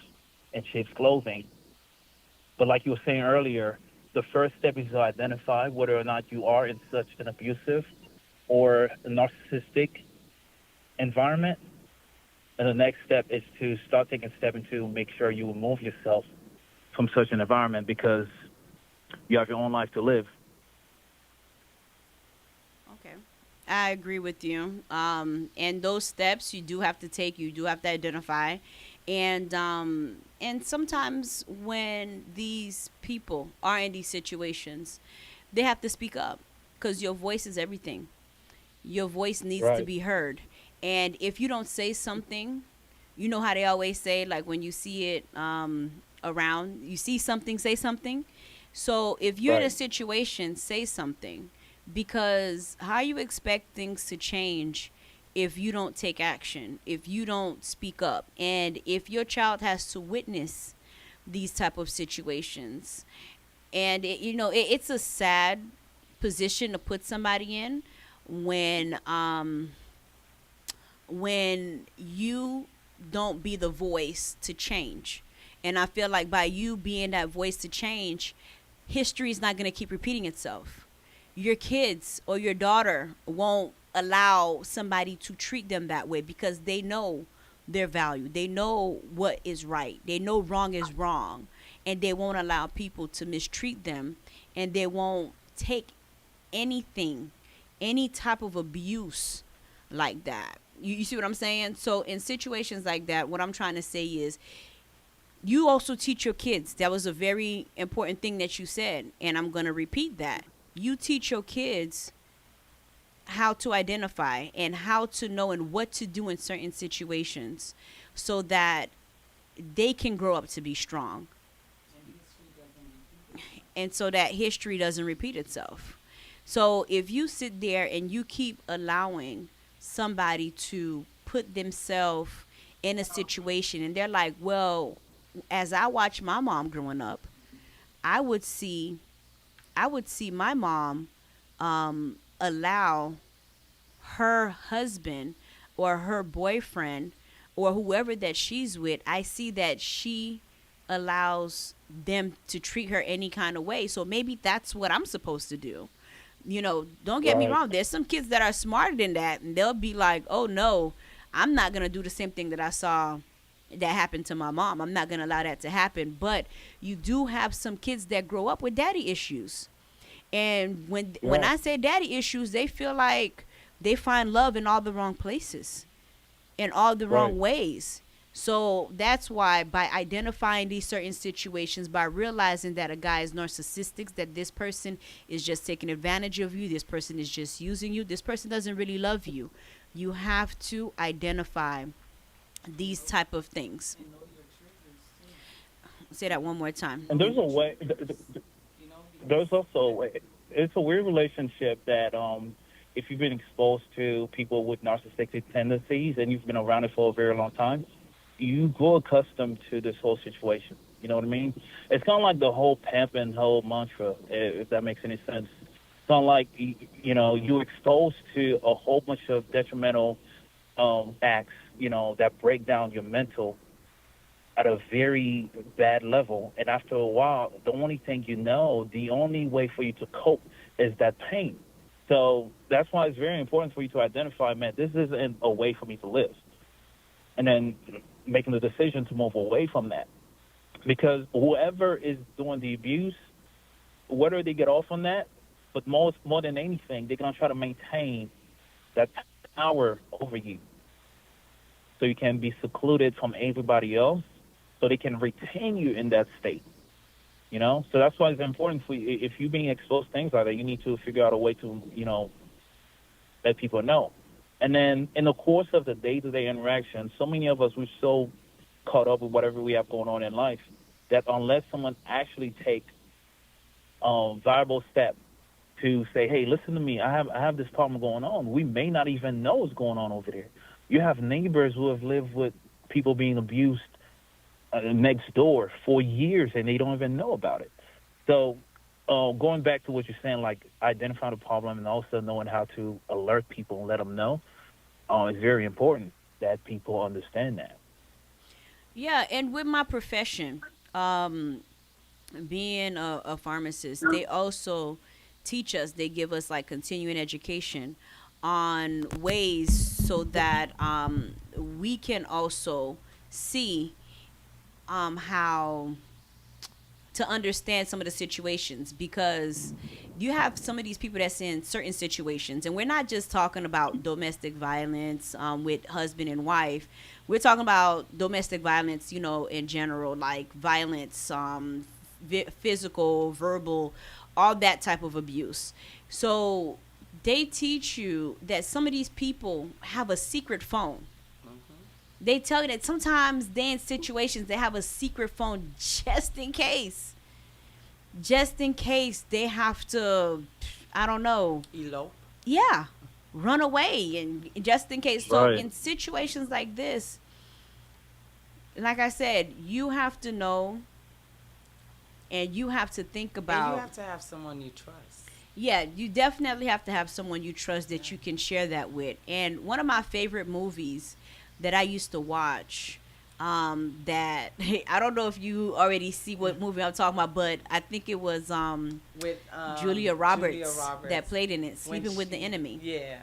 in sheep's clothing. But like you were saying earlier, the first step is to identify whether or not you are in such an abusive or a narcissistic environment. And the next step is to start taking steps to make sure you remove yourself from such an environment because you have your own life to live. Okay. I agree with you. And those steps you do have to take, you do have to identify. And sometimes when these people are in these situations, they have to speak up because your voice is everything. Your voice needs to be heard. And if you don't say something, you know how they always say, like when you see it around, you see something, say something. So if you're in a situation, say something, because how you expect things to change if you don't take action, if you don't speak up, and if your child has to witness these type of situations, and it's a sad position to put somebody in when you don't be the voice to change. And I feel like by you being that voice to change, history is not going to keep repeating itself. Your kids or your daughter won't allow somebody to treat them that way because they know their value. They know what is right. They know wrong is wrong. And they won't allow people to mistreat them. And they won't take anything, any type of abuse like that. You see what I'm saying? So in situations like that, what I'm trying to say is you also teach your kids. That was a very important thing that you said, and I'm going to repeat that. You teach your kids how to identify and how to know and what to do in certain situations so that they can grow up to be strong. And so that history doesn't repeat itself. So if you sit there and you keep allowing somebody to put themselves in a situation and they're like, well, as I watch my mom growing up, I would see my mom allow her husband or her boyfriend or whoever that she's with, I see that she allows them to treat her any kind of way. So maybe that's what I'm supposed to do. Don't get me wrong. There's some kids that are smarter than that, and they'll be like, oh, no, I'm not going to do the same thing that I saw that happened to my mom. I'm not going to allow that to happen. But you do have some kids that grow up with daddy issues. And when I say daddy issues, they feel like they find love in all the wrong places, in all the wrong ways. So that's why by identifying these certain situations, by realizing that a guy is narcissistic, that this person is just taking advantage of you, this person is just using you, this person doesn't really love you, You have to identify these type of things. Say that one more time. And there's a way. There's also a way. It's a weird relationship that if you've been exposed to people with narcissistic tendencies and you've been around it for a very long time, you grow accustomed to this whole situation. You know what I mean? It's kind of like the whole pimp and whole mantra, if that makes any sense. It's kind of like, you're exposed to a whole bunch of detrimental acts, that break down your mental at a very bad level. And after a while, the only thing the only way for you to cope is that pain. So that's why it's very important for you to identify, man, this isn't a way for me to live. And then making the decision to move away from that. Because whoever is doing the abuse, whether they get off on that, but more than anything, they're going to try to maintain that power over you. So you can be secluded from everybody else, so they can retain you in that state. So that's why it's important for you. If you're being exposed to things like that, you need to figure out a way to, let people know. And then in the course of the day-to-day interaction, so many of us, we're so caught up with whatever we have going on in life that unless someone actually takes viable steps to say, hey, listen to me, I have this problem going on, we may not even know what's going on over there. You have neighbors who have lived with people being abused next door for years, and they don't even know about it. So going back to what you're saying, like identifying the problem and also knowing how to alert people and let them know, is very important that people understand that. Yeah, and with my profession, being a pharmacist, they also teach us, they give us like continuing education on ways so that we can also see how to understand some of the situations, because you have some of these people that's in certain situations, and we're not just talking about domestic violence with husband and wife. We're talking about domestic violence, in general, like violence, physical, verbal, all that type of abuse. So they teach you that some of these people have a secret phone. They tell you that sometimes they in situations they have a secret phone just in case. Just in case they have to, I don't know. Elope. Yeah. Run away, and just in case. So Right. in situations like this, like I said, you have to know and you have to think about. And you have to have someone you trust. Yeah, you definitely have to have someone you trust that you can share that with. And one of my favorite movies that I used to watch, that I don't know if you already see what movie I'm talking about, but I think it was With Julia Roberts that played in it, when Sleeping with the she- Enemy. Yeah.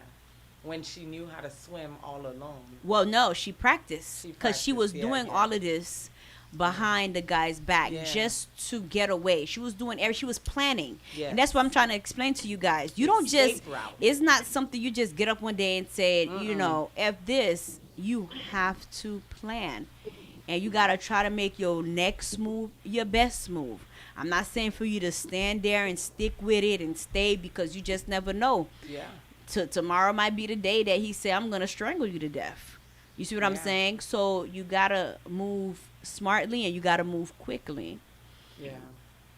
When she knew how to swim all alone. Well, no, she practiced She because she was practiced, yeah, doing yeah. all of this behind the guy's back Yeah. just to get away. She was doing she was planning. Yes. And that's what I'm trying to explain to you guys. You don't just, Escape route. it's not something you just get up one day and say, F this. You have to plan. And you got to try to make your next move your best move. I'm not saying for you to stand there and stick with it and stay, because you just never know. Yeah. Tomorrow might be the day that he say, I'm going to strangle you to death. You see what I'm Yeah. saying? So you got to move smartly and you got to move quickly. Yeah.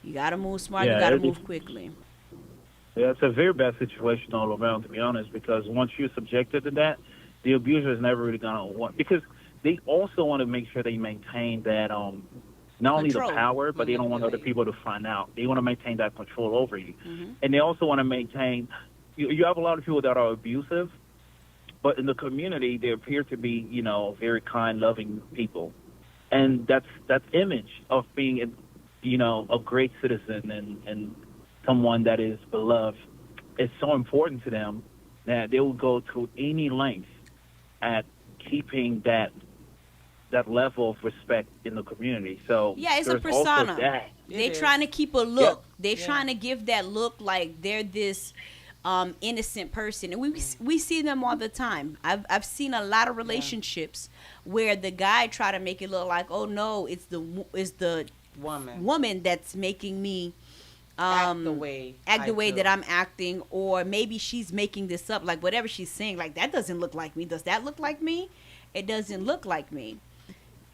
You got to move smart. Yeah, You got to it- move quickly. Yeah, it's a very bad situation all around, to be honest, because once you're subjected to that, the abuser is never really going to want, because they also want to make sure they maintain that, not only the Control. power, but they don't want other Manipulate. people to find out. They want to maintain that control over you. Mhm. And they also want to maintain, you have a lot of people that are abusive, but in the community, they appear to be, very kind, loving people. And that's image of being, a great citizen and someone that is beloved. It's so important to them that they will go to any length at keeping that level of respect in the community. So Yeah, it's a there's also persona. that. They It trying to is. keep a look. They Yeah. trying to give that look like they're this innocent person, and we see them all the time. I've seen a lot of relationships where the guy try to make it look like, oh no, it's the Woman. woman that's making me act the way I do. that I'm acting, or maybe she's making this up, like whatever she's saying, like that doesn't look like me. Does that look like me? It doesn't look like me.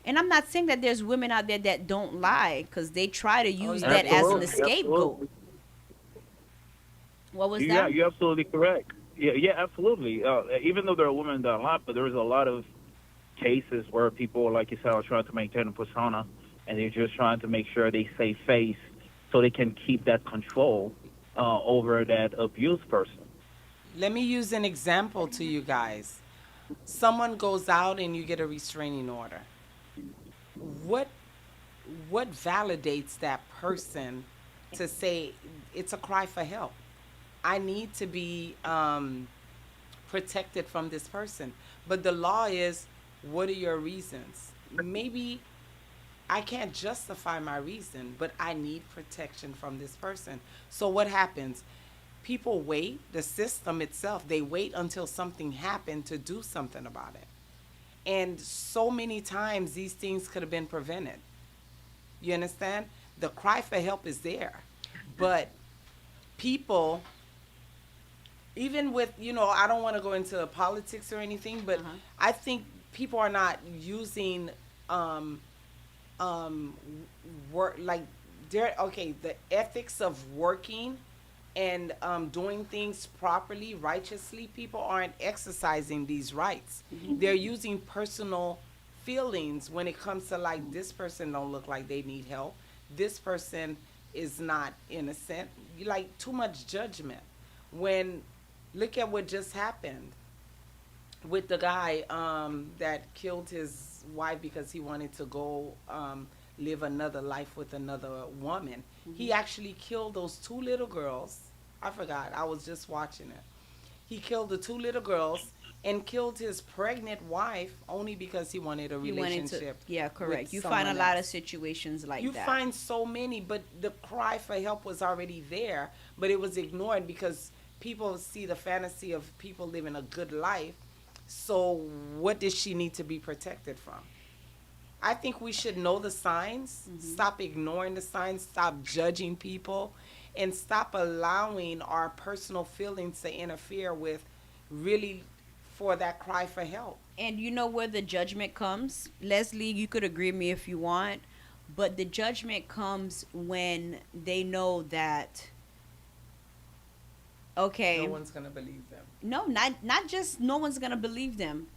And I'm not saying that there's women out there that don't lie, because they try to use that as an scapegoat. What was that? Yeah, you're absolutely correct. Yeah, absolutely. Even though there are women that lie, but there's a lot of cases where people, like you said, are trying to maintain a persona, and they're just trying to make sure they save face so they can keep that control over that abused person. Let me use an example to you guys. Someone goes out and you get a restraining order. What validates that person to say it's a cry for help? I need to be protected from this person. But the law is, what are your reasons? Maybe I can't justify my reason, but I need protection from this person. So what happens? People wait, the system itself, they wait until something happened to do something about it. And so many times these things could have been prevented. You understand? The cry for help is there. But people, even with, I don't want to go into politics or anything, but I think people are not using work, like the ethics of working and doing things properly, righteously. People aren't exercising these rights. They're using personal feelings when it comes to, like, this person don't look like they need help, this person is not innocent, like too much judgment. When look at what just happened with the guy that killed his wife because he wanted to go live another life with another woman. He actually killed those 2 little girls. I forgot. I was just watching it. He killed the 2 little girls and killed his pregnant wife only because he wanted a relationship. Yeah, correct. You find a lot of situations like that. You find so many, but the cry for help was already there, but it was ignored because people see the fantasy of people living a good life. So what does she need to be protected from? I think we should know the signs, stop ignoring the signs, stop judging people, and stop allowing our personal feelings to interfere with really for that cry for help. And you know where the judgment comes? Leslie, you could agree with me if you want, but the judgment comes when they know that, okay, no one's going to believe them. No, not just no one's going to believe them.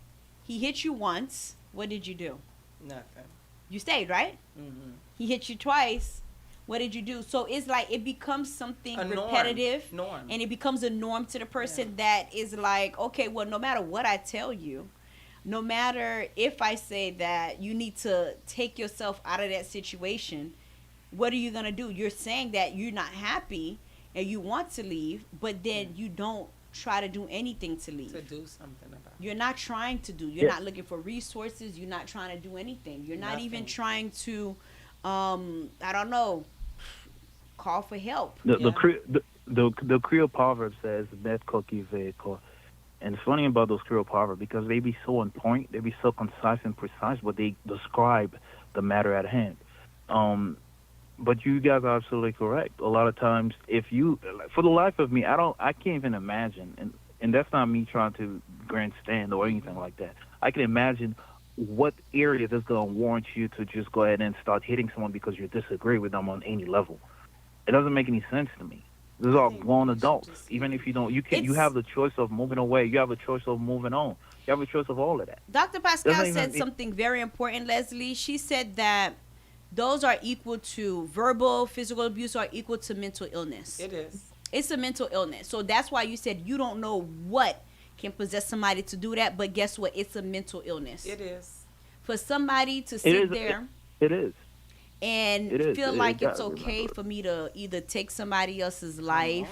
He hit you once. What did you do? Nothing. You stayed, right? He hit you twice. What did you do? So it's like it becomes something repetitive, norm. And it becomes a norm to the person that is like, okay, well, no matter what I tell you, no matter if I say that you need to take yourself out of that situation, what are you going to do? You're saying that you're not happy and you want to leave, but then you don't try to do anything to leave. To do something about it. You're not trying to do. You're not looking for resources. You're not trying to do anything. You're not even trying to, I don't know, call for help. The Creole proverb says, "Met coquille vehicle," and it's funny about those Creole proverbs because they be so on point, they be so concise and precise, but they describe the matter at hand. But you guys are absolutely correct. A lot of times, if you, for the life of me, I can't even imagine, and that's not me trying to grandstand or anything like that. I can imagine what area that's going to warrant you to just go ahead and start hitting someone because you disagree with them on any level. It doesn't make any sense to me. These are grown adults. Even if you don't, you have the choice of moving away. You have a choice of moving on. You have a choice of all of that. Dr. Pascal said something very important, Leslie. She said that those are equal to verbal, physical abuse are equal to mental illness. It is. It's a mental illness. So that's why you said you don't know what can possess somebody to do that, but guess what? It's a mental illness. It is. For somebody to sit there. It is. And feel like it's okay for me to either take somebody else's life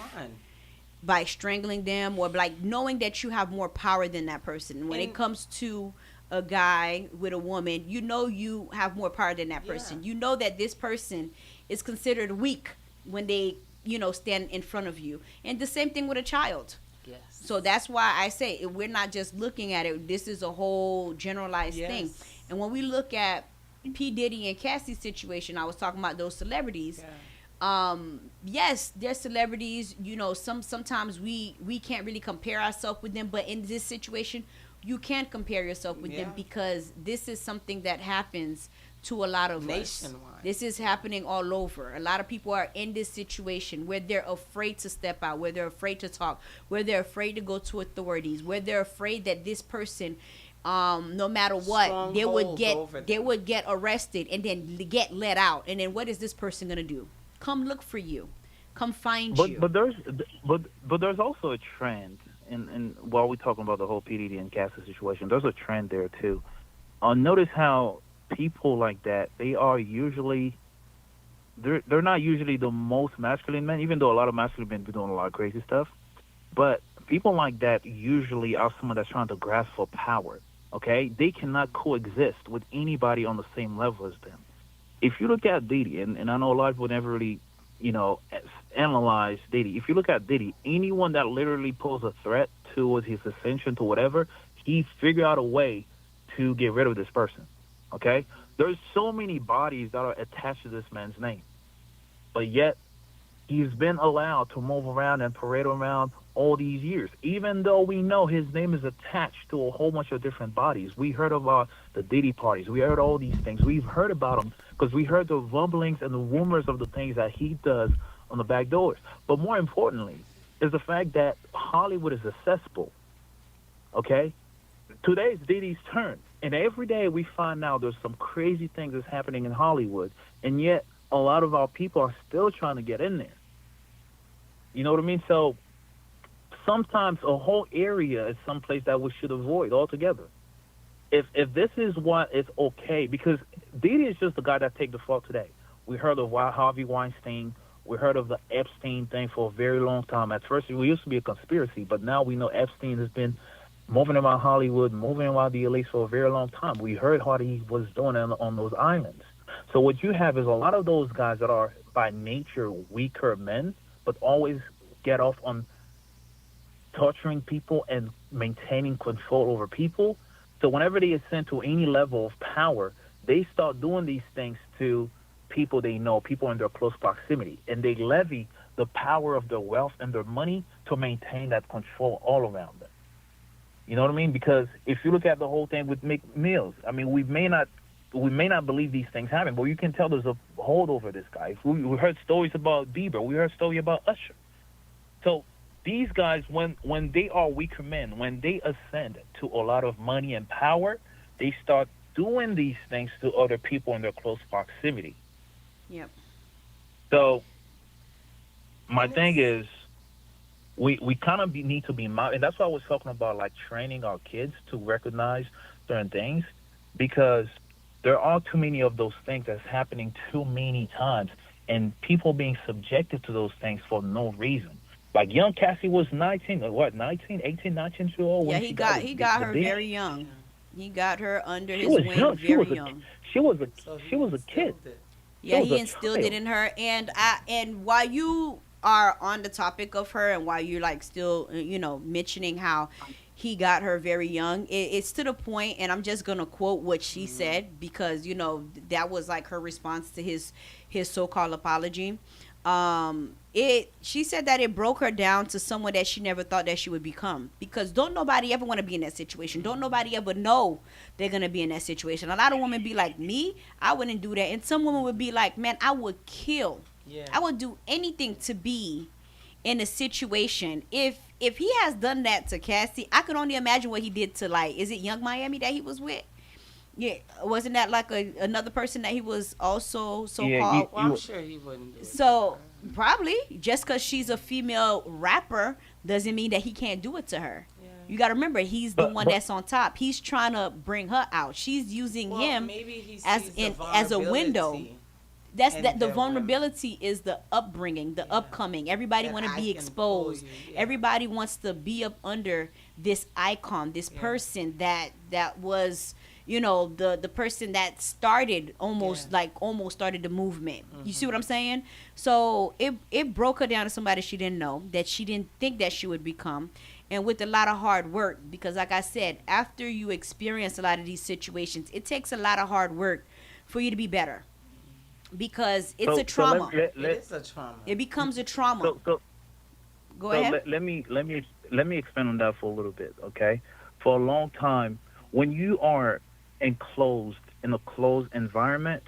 by strangling them, or like knowing that you have more power than that person. When it comes to a guy with a woman, you know you have more power than that person. You know that this person is considered weak when they, stand in front of you. And the same thing with a child. Yes. So that's why I say we're not just looking at it. This is a whole generalized thing. And when we look at P. Diddy and Cassie's situation, I was talking about those celebrities. Yes, they're celebrities. Sometimes we can't really compare ourselves with them, but in this situation, you can compare yourself with them Yeah. because this is something that happens to a lot of us. Nationwide. This is happening all over. A lot of people are in this situation where they're afraid to step out, where they're afraid to talk, where they're afraid to go to authorities, where they're afraid that this person, no matter what, Strongholds over they them. would get arrested and then get let out. And then what is this person gonna do? Come look for you, come find But you. but there's also a trend, and while we're talking about the whole PDD and Cassie situation, there's a trend there too. Notice how people like that, they are usually they're not usually the most masculine men, even though a lot of masculine men be doing a lot of crazy stuff. But people like that usually are someone that's trying to grasp for power. Okay, they cannot coexist with anybody on the same level as them. If you look at Diddy, and I know a lot of people never really, analyze Diddy. If you look at Diddy, anyone that literally poses a threat towards his ascension to whatever, he figured out a way to get rid of this person. Okay, there's so many bodies that are attached to this man's name, but yet he's been allowed to move around and parade around all these years, even though we know his name is attached to a whole bunch of different bodies. We heard about the Diddy parties. We heard all these things. We've heard about them because we heard the rumblings and the rumors of the things that he does on the back doors. But more importantly is the fact that Hollywood is a cesspool, okay? Today's Diddy's turn. And every day we find out there's some crazy things that's happening in Hollywood, and yet a lot of our people are still trying to get in there. You know what I mean? So sometimes a whole area is someplace that we should avoid altogether. If this is what is okay, because Diddy is just the guy that take the fault today. We heard of Harvey Weinstein. We heard of the Epstein thing for a very long time. At first, it used to be a conspiracy, but now we know Epstein has been moving around Hollywood, moving around the elites for a very long time. We heard what he was doing on those islands. So what you have is a lot of those guys that are by nature weaker men, but always get off on torturing people and maintaining control over people. So whenever they ascend to any level of power, they start doing these things to people they know, people in their close proximity, and they levy the power of their wealth and their money to maintain that control all around them. You know what I mean? Because if you look at the whole thing with Mick Mills, I mean, we may not believe these things happen, but you can tell there's a hold over this guy. We heard stories about Bieber. We heard stories about Usher. So these guys, when they are weaker men, when they ascend to a lot of money and power, they start doing these things to other people in their close proximity. Yep. So my thing is, we kind of need to be mindful, and that's why I was talking about like training our kids to recognize certain things, because there are too many of those things that's happening too many times, and people being subjected to those things for no reason. Like young Cassie was 19 years old. Yeah, when he she got her the very young. He got her under She his was wing young. very young. She was a So she was a kid. instilled it. Yeah, was he a instilled it child. in her. And while you are on the topic of her, and while you're like still mentioning how he got her very young, it's to the point, and I'm just gonna quote what she said, because that was like her response to his so-called apology. She said that it broke her down to someone that she never thought that she would become, because don't nobody ever want to be in that situation. Don't nobody ever know they're gonna be in that situation. A lot of women be like, me, I wouldn't do that, and some women would be like, man, I would kill, Yeah. I would do anything to be in a situation. If he has done that to Cassie, I could only imagine what he did to, like, is it Young Miami that he was with? Yeah, wasn't that like another person that he was also so-called? Yeah, Well, I'm sure he wouldn't do it. So probably just because she's a female rapper doesn't mean that he can't do it to her. Yeah. You got to remember, he's the But- one but- that's on top. He's trying to bring her out. She's using Well, him maybe he as sees in the as a window. vulnerability That's and that the their vulnerability is the upbringing, the Yeah. upcoming. Everybody that want to I be can pull exposed. you, yeah. Everybody wants to be up under this icon, this Yeah. person that was, the person that started almost Yeah. started the movement. You see what I'm saying? So it broke her down to somebody she didn't know, that she didn't think that she would become. And with a lot of hard work, because like I said, after you experience a lot of these situations, it takes a lot of hard work for you to be better. because it's So a so trauma. It is a trauma. It becomes a trauma. so so Go so ahead. let me expand on that for a little bit, okay? For a long time, when you are enclosed in a closed environment,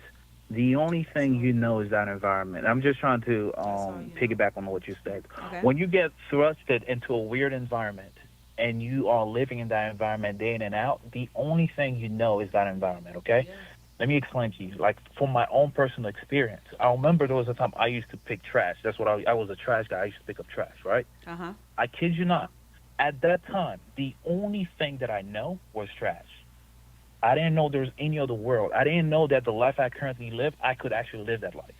the only thing you know is that environment. I'm just trying to all you know. piggyback on what you said. Okay. When you get thrusted into a weird environment and you are living in that environment day in and out, the only thing you know is that environment, okay? Yeah. Let me explain to you. Like from my own personal experience, I remember there was a time I used to pick trash. That's what I was a trash guy. I used to pick up trash, right? Uh huh. I kid you not. At that time, the only thing that I know was trash. I didn't know there was any other world. I didn't know that the life I currently live, I could actually live that life.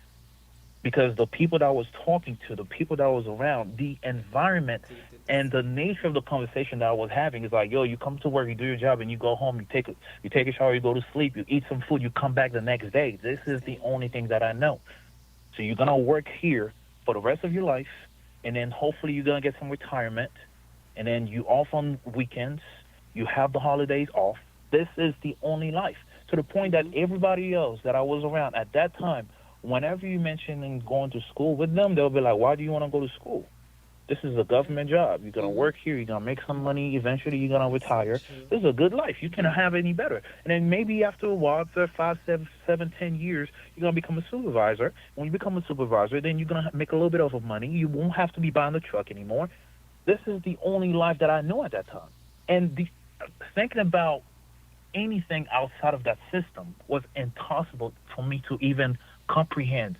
Because the people that I was talking to, the people that I was around, the environment and the nature of the conversation that I was having is like, yo, you come to work, you do your job, and you go home, you take a shower, you go to sleep, you eat some food, you come back the next day. This is the only thing that I know. So you're gonna work here for the rest of your life, and then hopefully you're gonna get some retirement, and then you off on weekends, you have the holidays off. This is the only life. To the point that everybody else that I was around at that time, whenever you mention going to school with them, they'll be like, why do you want to go to school? This is a government job. You're going to work here. You're going to make some money. Eventually, you're going to retire. This is a good life. You can't have any better. And then maybe after a while, after 5, 7, 10 years, you're going to become a supervisor. When you become a supervisor, then you're going to make a little bit of money. You won't have to be buying the truck anymore. This is the only life that I know at that time. And thinking about anything outside of that system was impossible for me to even comprehend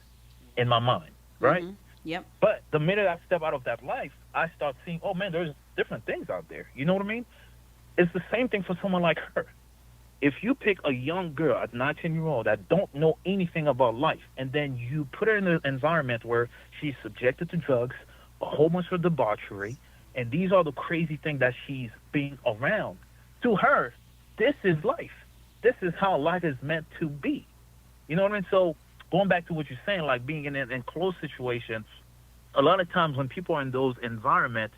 in my mind, right? Yep. But the minute I step out of that life, I start seeing, oh man, there's different things out there. You know what I mean? It's the same thing for someone like her. If you pick a young girl, a 19-year-old that don't know anything about life, and then you put her in an environment where she's subjected to drugs, a whole bunch of debauchery, and these are the crazy things that she's being around, to her, this is life. This is how life is meant to be. You know what I mean? So going back to what you're saying, like being in an enclosed situation, a lot of times when people are in those environments,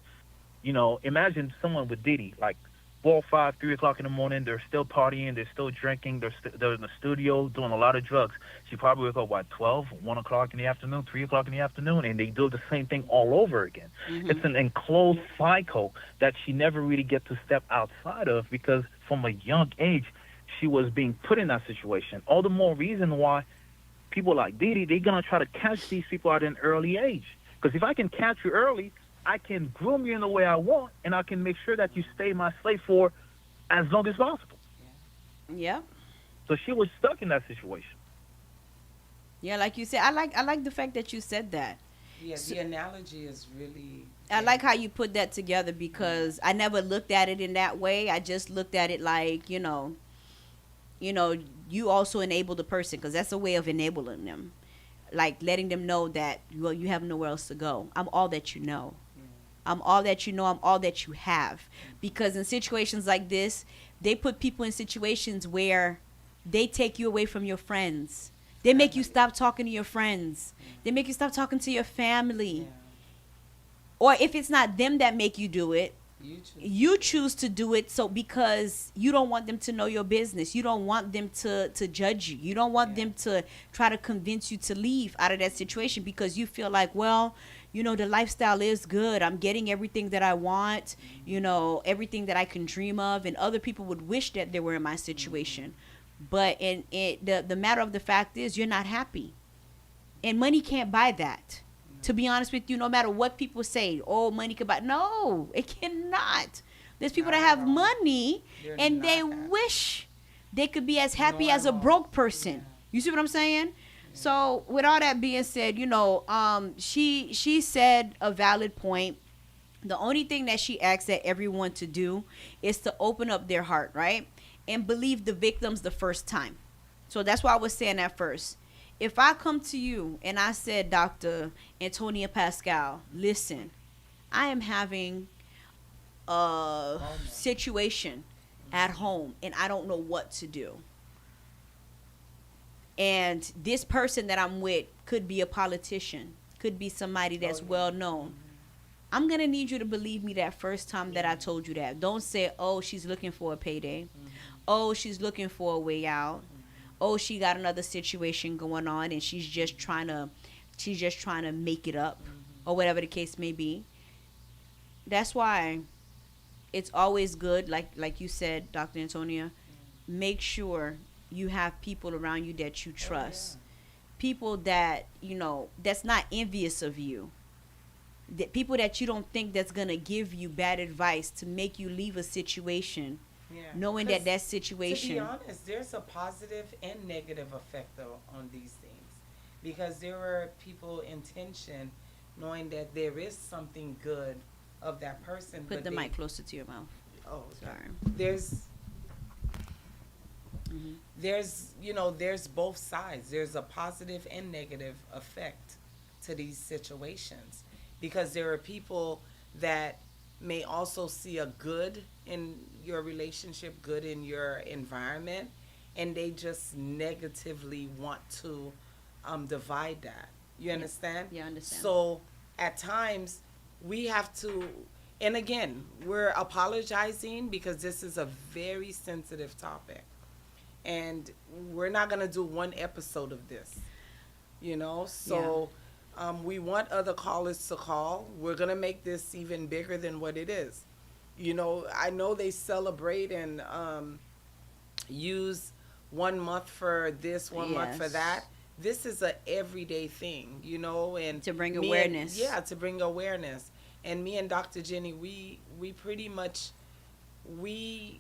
you know, imagine someone with Diddy, like 4, 5, 3 o'clock in the morning, they're still partying, they're still drinking, they're in the studio doing a lot of drugs. She probably woke up, what, 12, 1 o'clock in the afternoon, 3 o'clock in the afternoon, and they do the same thing all over again. It's an enclosed cycle that she never really get to step outside of because from a young age, she was being put in that situation. All the more reason why people like Diddy, they're going to try to catch these people at an early age. Because if I can catch you early, I can groom you in the way I want, and I can make sure that you stay my slave for as long as possible. Yeah. So she was stuck in that situation. Yeah, like you said, I like the fact that you said that. Yeah, the analogy is really. I like how you put that together because I never looked at it in that way. I just looked at it like, you know, you also enable the person because that's a way of enabling them, like letting them know that, well, you have nowhere else to go. I'm all that you know. I'm all that you know. I'm all that you have. Because in situations like this, they put people in situations where they take you away from your friends. They make you stop talking to your friends. They make you stop talking to your family. Or if it's not them that make you do it, you choose to do it so because you don't want them to know your business. You don't want them to judge you. You don't want them to try to convince you to leave out of that situation because you feel like, well, you know, the lifestyle is good. I'm getting everything that I want, you know, everything that I can dream of. And other people would wish that they were in my situation. But the matter of the fact is you're not happy. And money can't buy that. To be honest with you, no matter what people say, oh, money can buy. No, it cannot. There's people that have money and they wish they could be as happy as a broke person. You see what I'm saying? So with all that being said, you know, she said a valid point. The only thing that she asks that everyone to do is to open up their heart, right? And believe the victims the first time. So that's why I was saying that first. If I come to you and I said, Dr. Antonia Pascal, listen, I am having a situation at home and I don't know what to do. And this person that I'm with could be a politician, could be somebody that's well known. I'm going to need you to believe me that first time that I told you that. Don't say, oh, she's looking for a payday. Oh, she's looking for a way out. oh, she got another situation going on and she's just trying to make it up, or whatever the case may be. That's why it's always good, like you said, Dr. Antonia, make sure you have people around you that you trust. People that, that's not envious of you. That people that you don't think that's going to give you bad advice to make you leave a situation, knowing that To be situation. honest, there's a positive and negative effect on these things, because there are people intention knowing that there is something good of that person. Put but the they- mic closer to your mouth. Oh, okay. Sorry. There's both sides. There's a positive and negative effect to these situations, because there are people that may also see a good in your relationship, good in your environment, and they just negatively want to divide that. You understand? Yeah, I understand. So at times we have to, and again, we're apologizing because this is a very sensitive topic, and we're not going to do one episode of this, so we want other callers to call. We're going to make this even bigger than what it is. I know they celebrate and use 1 month for this, 1 month for Yes. that. This is a everyday thing, and To bring me and- awareness. to bring awareness. And me and Dr. Jenny, we pretty much, we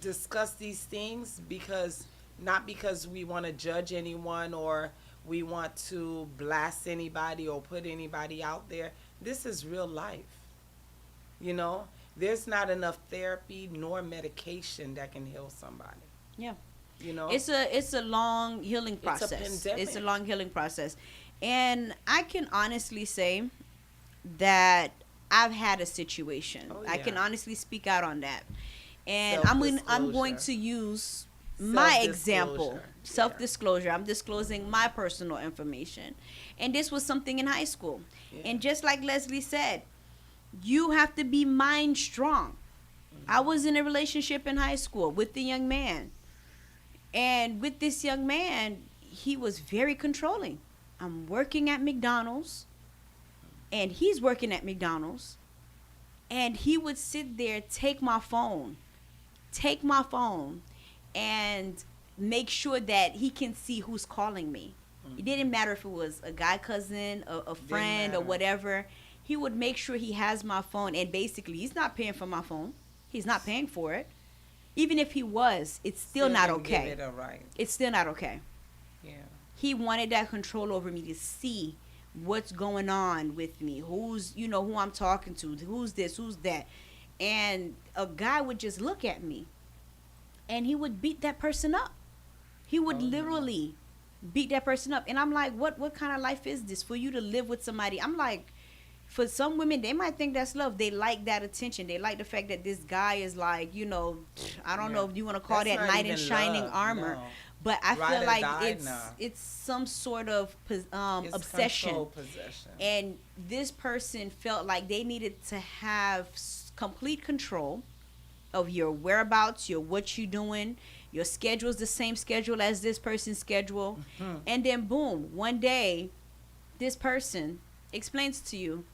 discuss these things not because we want to judge anyone or we want to blast anybody or put anybody out there. This is real life. There's not enough therapy nor medication that can heal somebody. Yeah. It's It's a long healing a process. pandemic. It's a long healing process. And I can honestly say that I've had a situation. Oh, I can yeah. honestly speak out on that. And I'm going Self-disclosure. to use my example. Self-disclosure. Self-disclosure. I'm disclosing my personal information. And this was something in high school. Yeah. And just like Leslie said, you have to be mind strong. I was in a relationship in high school with the young man. And with this young man, he was very controlling. I'm working at McDonald's, and he's working at McDonald's, and he would sit there, take my phone, and make sure that he can see who's calling me. It didn't matter if it was a guy cousin, a friend, or matter. whatever. He would make sure he has my phone, and basically, he's not paying for my phone. He's not paying for it. Even if he was, it's still not didn't okay. Give it a right. It's still not okay. Yeah. He wanted that control over me to see what's going on with me, who's, who I'm talking to, who's this, who's that. And a guy would just look at me and he would beat that person up. He would literally beat that person up. And I'm like, what kind of life is this for you to live with somebody? I'm like, for some women, they might think that's love. They like that attention. They like the fact that this guy is like, I don't know if you want to call That's that not knight in even shining love, armor. no. But I Ride feel or like die, no. it's some sort of It's obsession. control, possession. And this person felt like they needed to have complete control of your whereabouts, what you doing, your schedule's the same schedule as this person's schedule. And then boom, one day, this person explains to you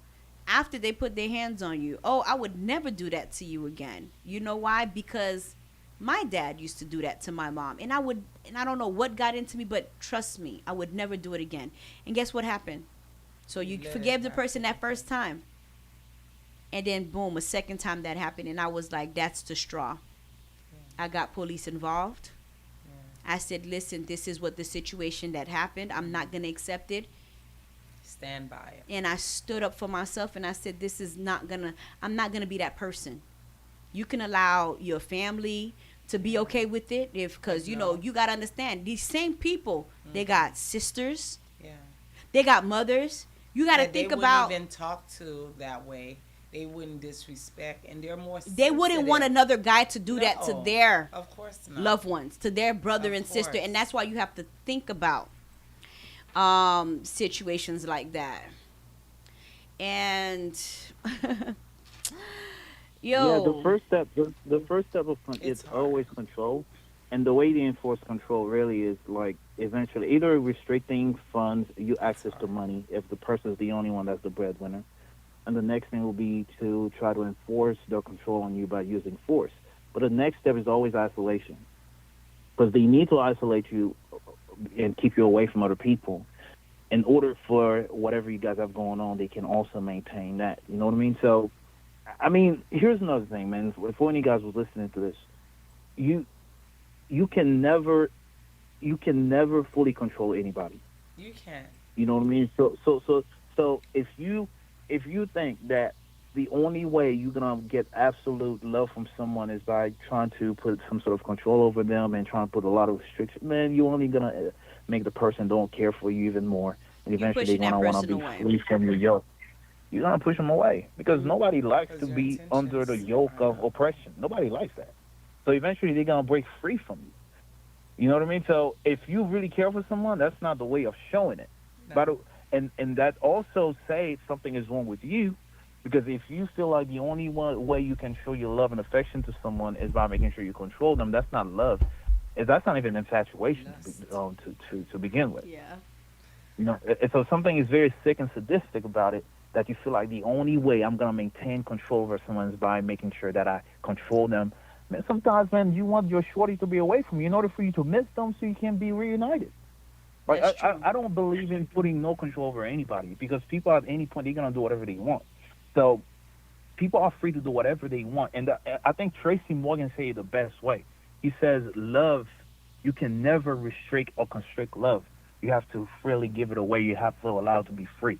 after they put their hands on you, oh, I would never do that to you again. You know why? Because my dad used to do that to my mom. And I don't know what got into me, but trust me, I would never do it again. And guess what happened? So you Let it forgave the happen. person that first time. And then boom, a second time that happened. And I was like, that's the straw. I got police involved. I said, listen, this is what the situation that happened. I'm not going to accept it. Stand by it. And I stood up for myself and I said, I'm not going to be that person. You can allow your family to be okay with it because, you got to understand, these same people, they got sisters, Yeah. they got mothers. You got to That think they about, wouldn't even talk to that way. They wouldn't disrespect, and they're more they wouldn't want sensitive. another guy to do that to No, their of course not. loved ones, to their brother Of and sister. course. And that's why you have to think about situations like that. And Yeah, yo, the first step of It's it's hard. always control. And the way they enforce control really is like eventually either restricting funds, you access to money if the person is the only one that's the breadwinner. And the next thing will be to try to enforce their control on you by using force. But the next step is always isolation because they need to isolate you and keep you away from other people in order for whatever you guys have going on, they can also maintain that. You know what I mean? So, I mean, here's another thing, man. If one of you guys was listening to this, you you can never fully control anybody. You can. You know what I mean? So if you think that the only way you're gonna get absolute love from someone is by trying to put some sort of control over them and trying to put a lot of restrictions, man, you're only gonna make the person don't care for you even more, and You're eventually they're pushing that gonna want to person be away. free from your yoke. You're gonna push them away because nobody likes to Because your be under the intentions yoke are of not. oppression. Nobody likes that. So eventually they're gonna break free from you. You know what I mean? So if you really care for someone, that's not the way of showing it. No. But and that also say something is wrong with you, because if you feel like the only one way you can show your love and affection to someone is by making sure you control them, that's not love. That's not even infatuation to begin with. Yeah. You know, so something is very sick and sadistic about it. That you feel like the only way I'm gonna maintain control over someone is by making sure that I control them. Man, sometimes, man, you want your shorty to be away from you in order for you to miss them so you can be reunited. Like, That's I, true. I don't believe in putting no control over anybody because people at any point, they're going to do whatever they want. So people are free to do whatever they want. And I think Tracy Morgan said it the best way. He says, love, you can never restrict or constrict love. You have to freely give it away. You have to allow it to be free.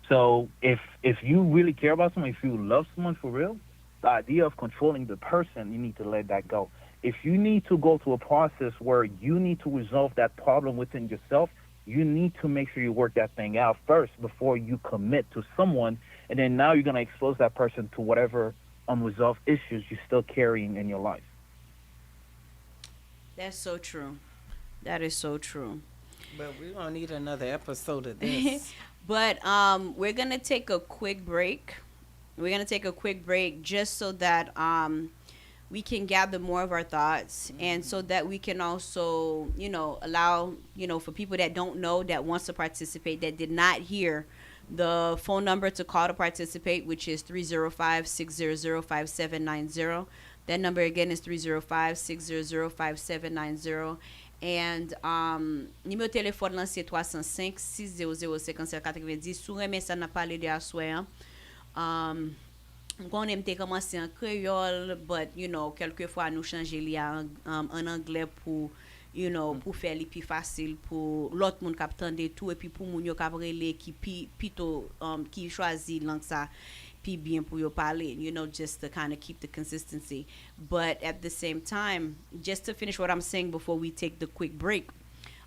So if you really care about someone, if you love someone for real, the idea of controlling the person, you need to let that go. If you need to go through a process where you need to resolve that problem within yourself, you need to make sure you work that thing out first before you commit to someone. And then now you're going to expose that person to whatever unresolved issues you're still carrying in your life. That's so true. That is so true. But we don't need another episode of this. But we're gonna take a quick break. We're gonna take a quick break just so that we can gather more of our thoughts, and so that we can also, allow, for people that don't know, that wants to participate, that did not hear the phone number to call to participate, which is 305-600-5790. That number again is 305-600-5790. And numéro téléphone là c'est 305 600 5790. Sou remè ça n'a parlé de assoyan. Qu'on aime te commencer en créole, but quelquefois nous changer li en anglais pour pour faire li plus facile pour l'autre monde qui attendait tout, et puis pour moun yo k'ap rele qui plutôt qui choisi langue ça puis bien pour yo parler, just to kind of keep the consistency. But at the same time, just to finish what I'm saying before we take the quick break,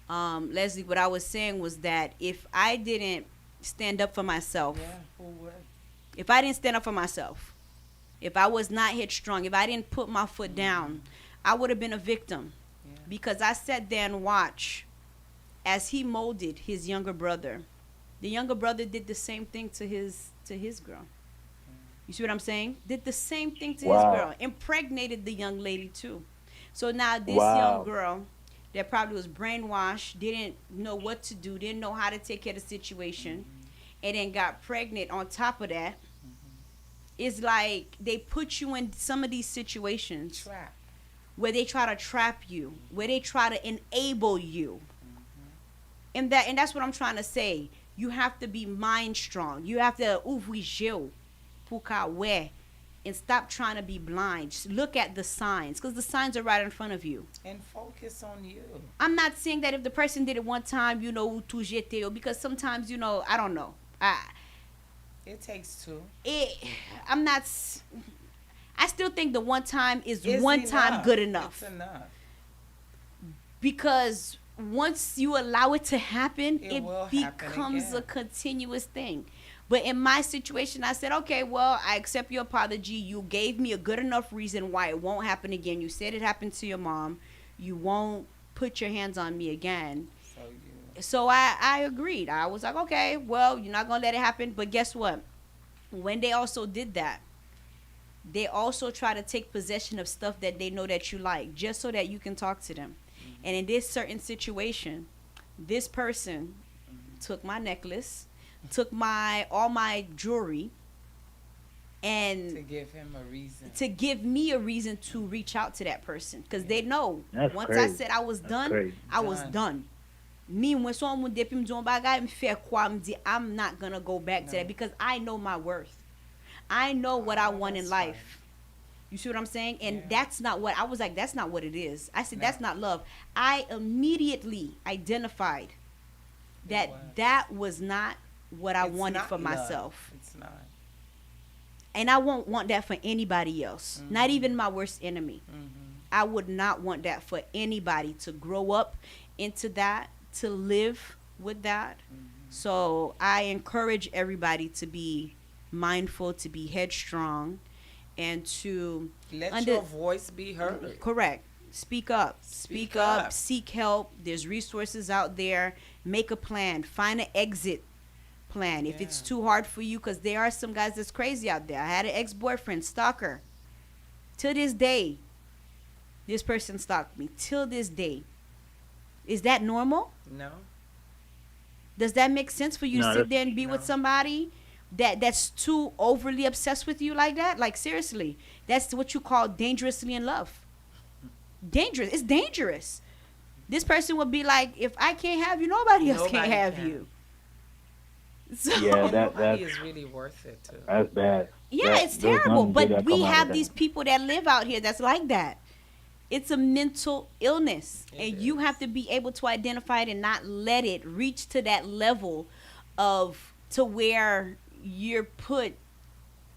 Leslie, what I was saying was that if I didn't stand up for myself, Yeah, who would? if I didn't stand up for myself, if I was not headstrong, if I didn't put my foot down, I would have been a victim. Yeah. Because I sat there and watched as he molded his younger brother. The younger brother did the same thing to his girl. You see what I'm saying? Did the same thing to his girl. Impregnated the young lady too. So now this young girl that probably was brainwashed, didn't know what to do, didn't know how to take care of the situation, and then got pregnant on top of that. It's like they put you in some of these situations Trap. where they try to trap you, where they try to enable you. And that's what I'm trying to say. You have to be mind strong. You have to ouvrir pour qu'à and stop trying to be blind. Just look at the signs, because the signs are right in front of you. And focus on you. I'm not saying that if the person did it one time, tout jeter, because sometimes, I don't know. It takes two. I still think the one time is It's one enough. time good enough. It's enough. Because once you allow it to happen, It it will happen becomes again. a continuous thing. But in my situation, I said, okay, well, I accept your apology. You gave me a good enough reason why it won't happen again. You said it happened to your mom. You won't put your hands on me again. So I agreed. I was like, okay, well, you're not going to let it happen. But guess what? When they also did that, they also try to take possession of stuff that they know that you like, just so that you can talk to them. And in this certain situation, this person took my necklace, took my all my jewelry, and To give him a reason. to give me a reason to reach out to that person, because they know That's once crazy. I said I was That's done, crazy. I was Done. done. Me, when someone depi me don bagay, me fe kwa me di, I'm not gonna go back to No. that, because I know my worth. I know what I Oh, want in that's life. You see what I'm saying? And Yeah. that's not what I was like. That's not what it is. I said No. that's not love. I immediately identified that was. that was not what I It's wanted not for love. myself. It's not. And I won't want that for anybody else. Not even my worst enemy. I would not want that for anybody, to grow up into that, to live with that. So I encourage everybody to be mindful, to be headstrong, and to Let Under- your voice be heard. correct. Speak up. Speak Speak up. up. Seek help. There's resources out there. Make a plan. Find an exit plan. If it's Yeah. too hard for you, because there are some guys that's crazy out there. I had an ex-boyfriend, stalker. To this day, this person stalked me. Till this day. Is that normal? No. Does that make sense for you No, to sit that's- there and be with no. somebody that's too overly obsessed with you like that? Like, seriously, that's what you call dangerously in love. Dangerous. It's dangerous. This person would be like, if I can't have you, nobody else Nobody can't have can. you. So, Yeah, And that nobody that's is really worth it too. that's bad. yeah, That- it's there's terrible. nothing good But that we come out of have that. these people that live out here that's like that. It's a mental illness. It And you is. have to be able to identify it and not let it reach to that level of to where you're put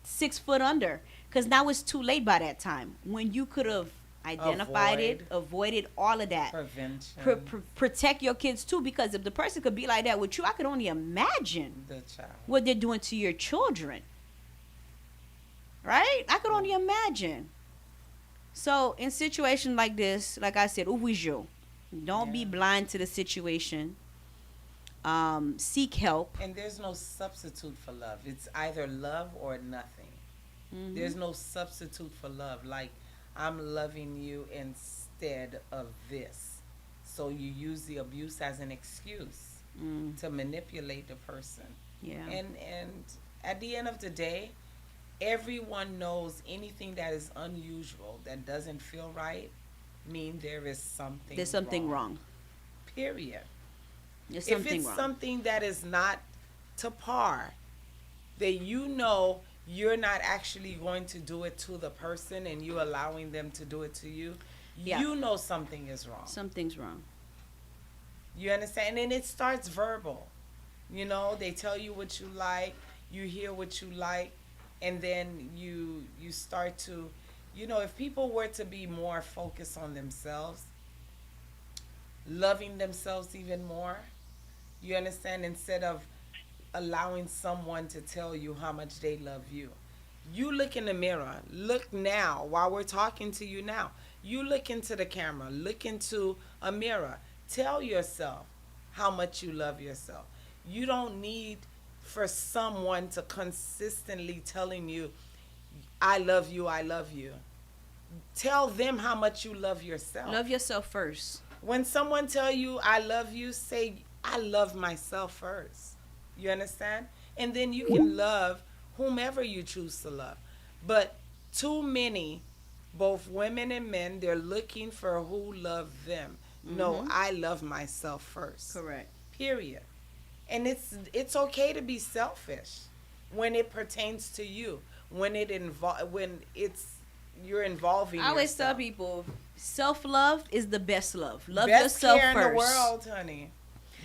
6 foot under. Because now it's too late by that time. When you could have identified it, avoided all of that. Prevention. Protect your kids too, because if the person could be like that with you, I could only imagine The child. what they're doing to your children. Right? I could only imagine. So in situations like this, like I said, ouvijo. Don't be Yeah. blind to the situation. Seek help. And there's no substitute for love. It's either love or nothing. Mhm. There's no substitute for love. Like, I'm loving you instead of this. So you use the abuse as an excuse Mm, to manipulate the person. yeah. And at the end of the day, everyone knows anything that is unusual, that doesn't feel right, mean there is something There's something wrong. Period. There's If something it's wrong. something that is not to par, that you know you're not actually going to do it to the person and you allowing them to do it to you, Yeah. you know something is wrong. Something's wrong. You understand? And it starts verbal. You know, they tell you what you like, you hear what you like, and then you start to, you know, if people were to be more focused on themselves, loving themselves even more, you understand, instead of allowing someone to tell you how much they love you. You look in the mirror. Look now, while we're talking to you now. You look into the camera. Look into a mirror. Tell yourself how much you love yourself. You don't need for someone to consistently telling you, I love you, I love you. Tell them how much you love yourself. Love yourself first. When someone tell you I love you, say I love myself first. You understand? And then you can love whomever you choose to love. But too many, both women and men, they're looking for who love them. No, I love myself first. Correct. Period. And it's okay to be selfish when it pertains to you. When you're involving I always tell yourself. people, self-love is the best love. Love Best yourself care first. in the world, honey.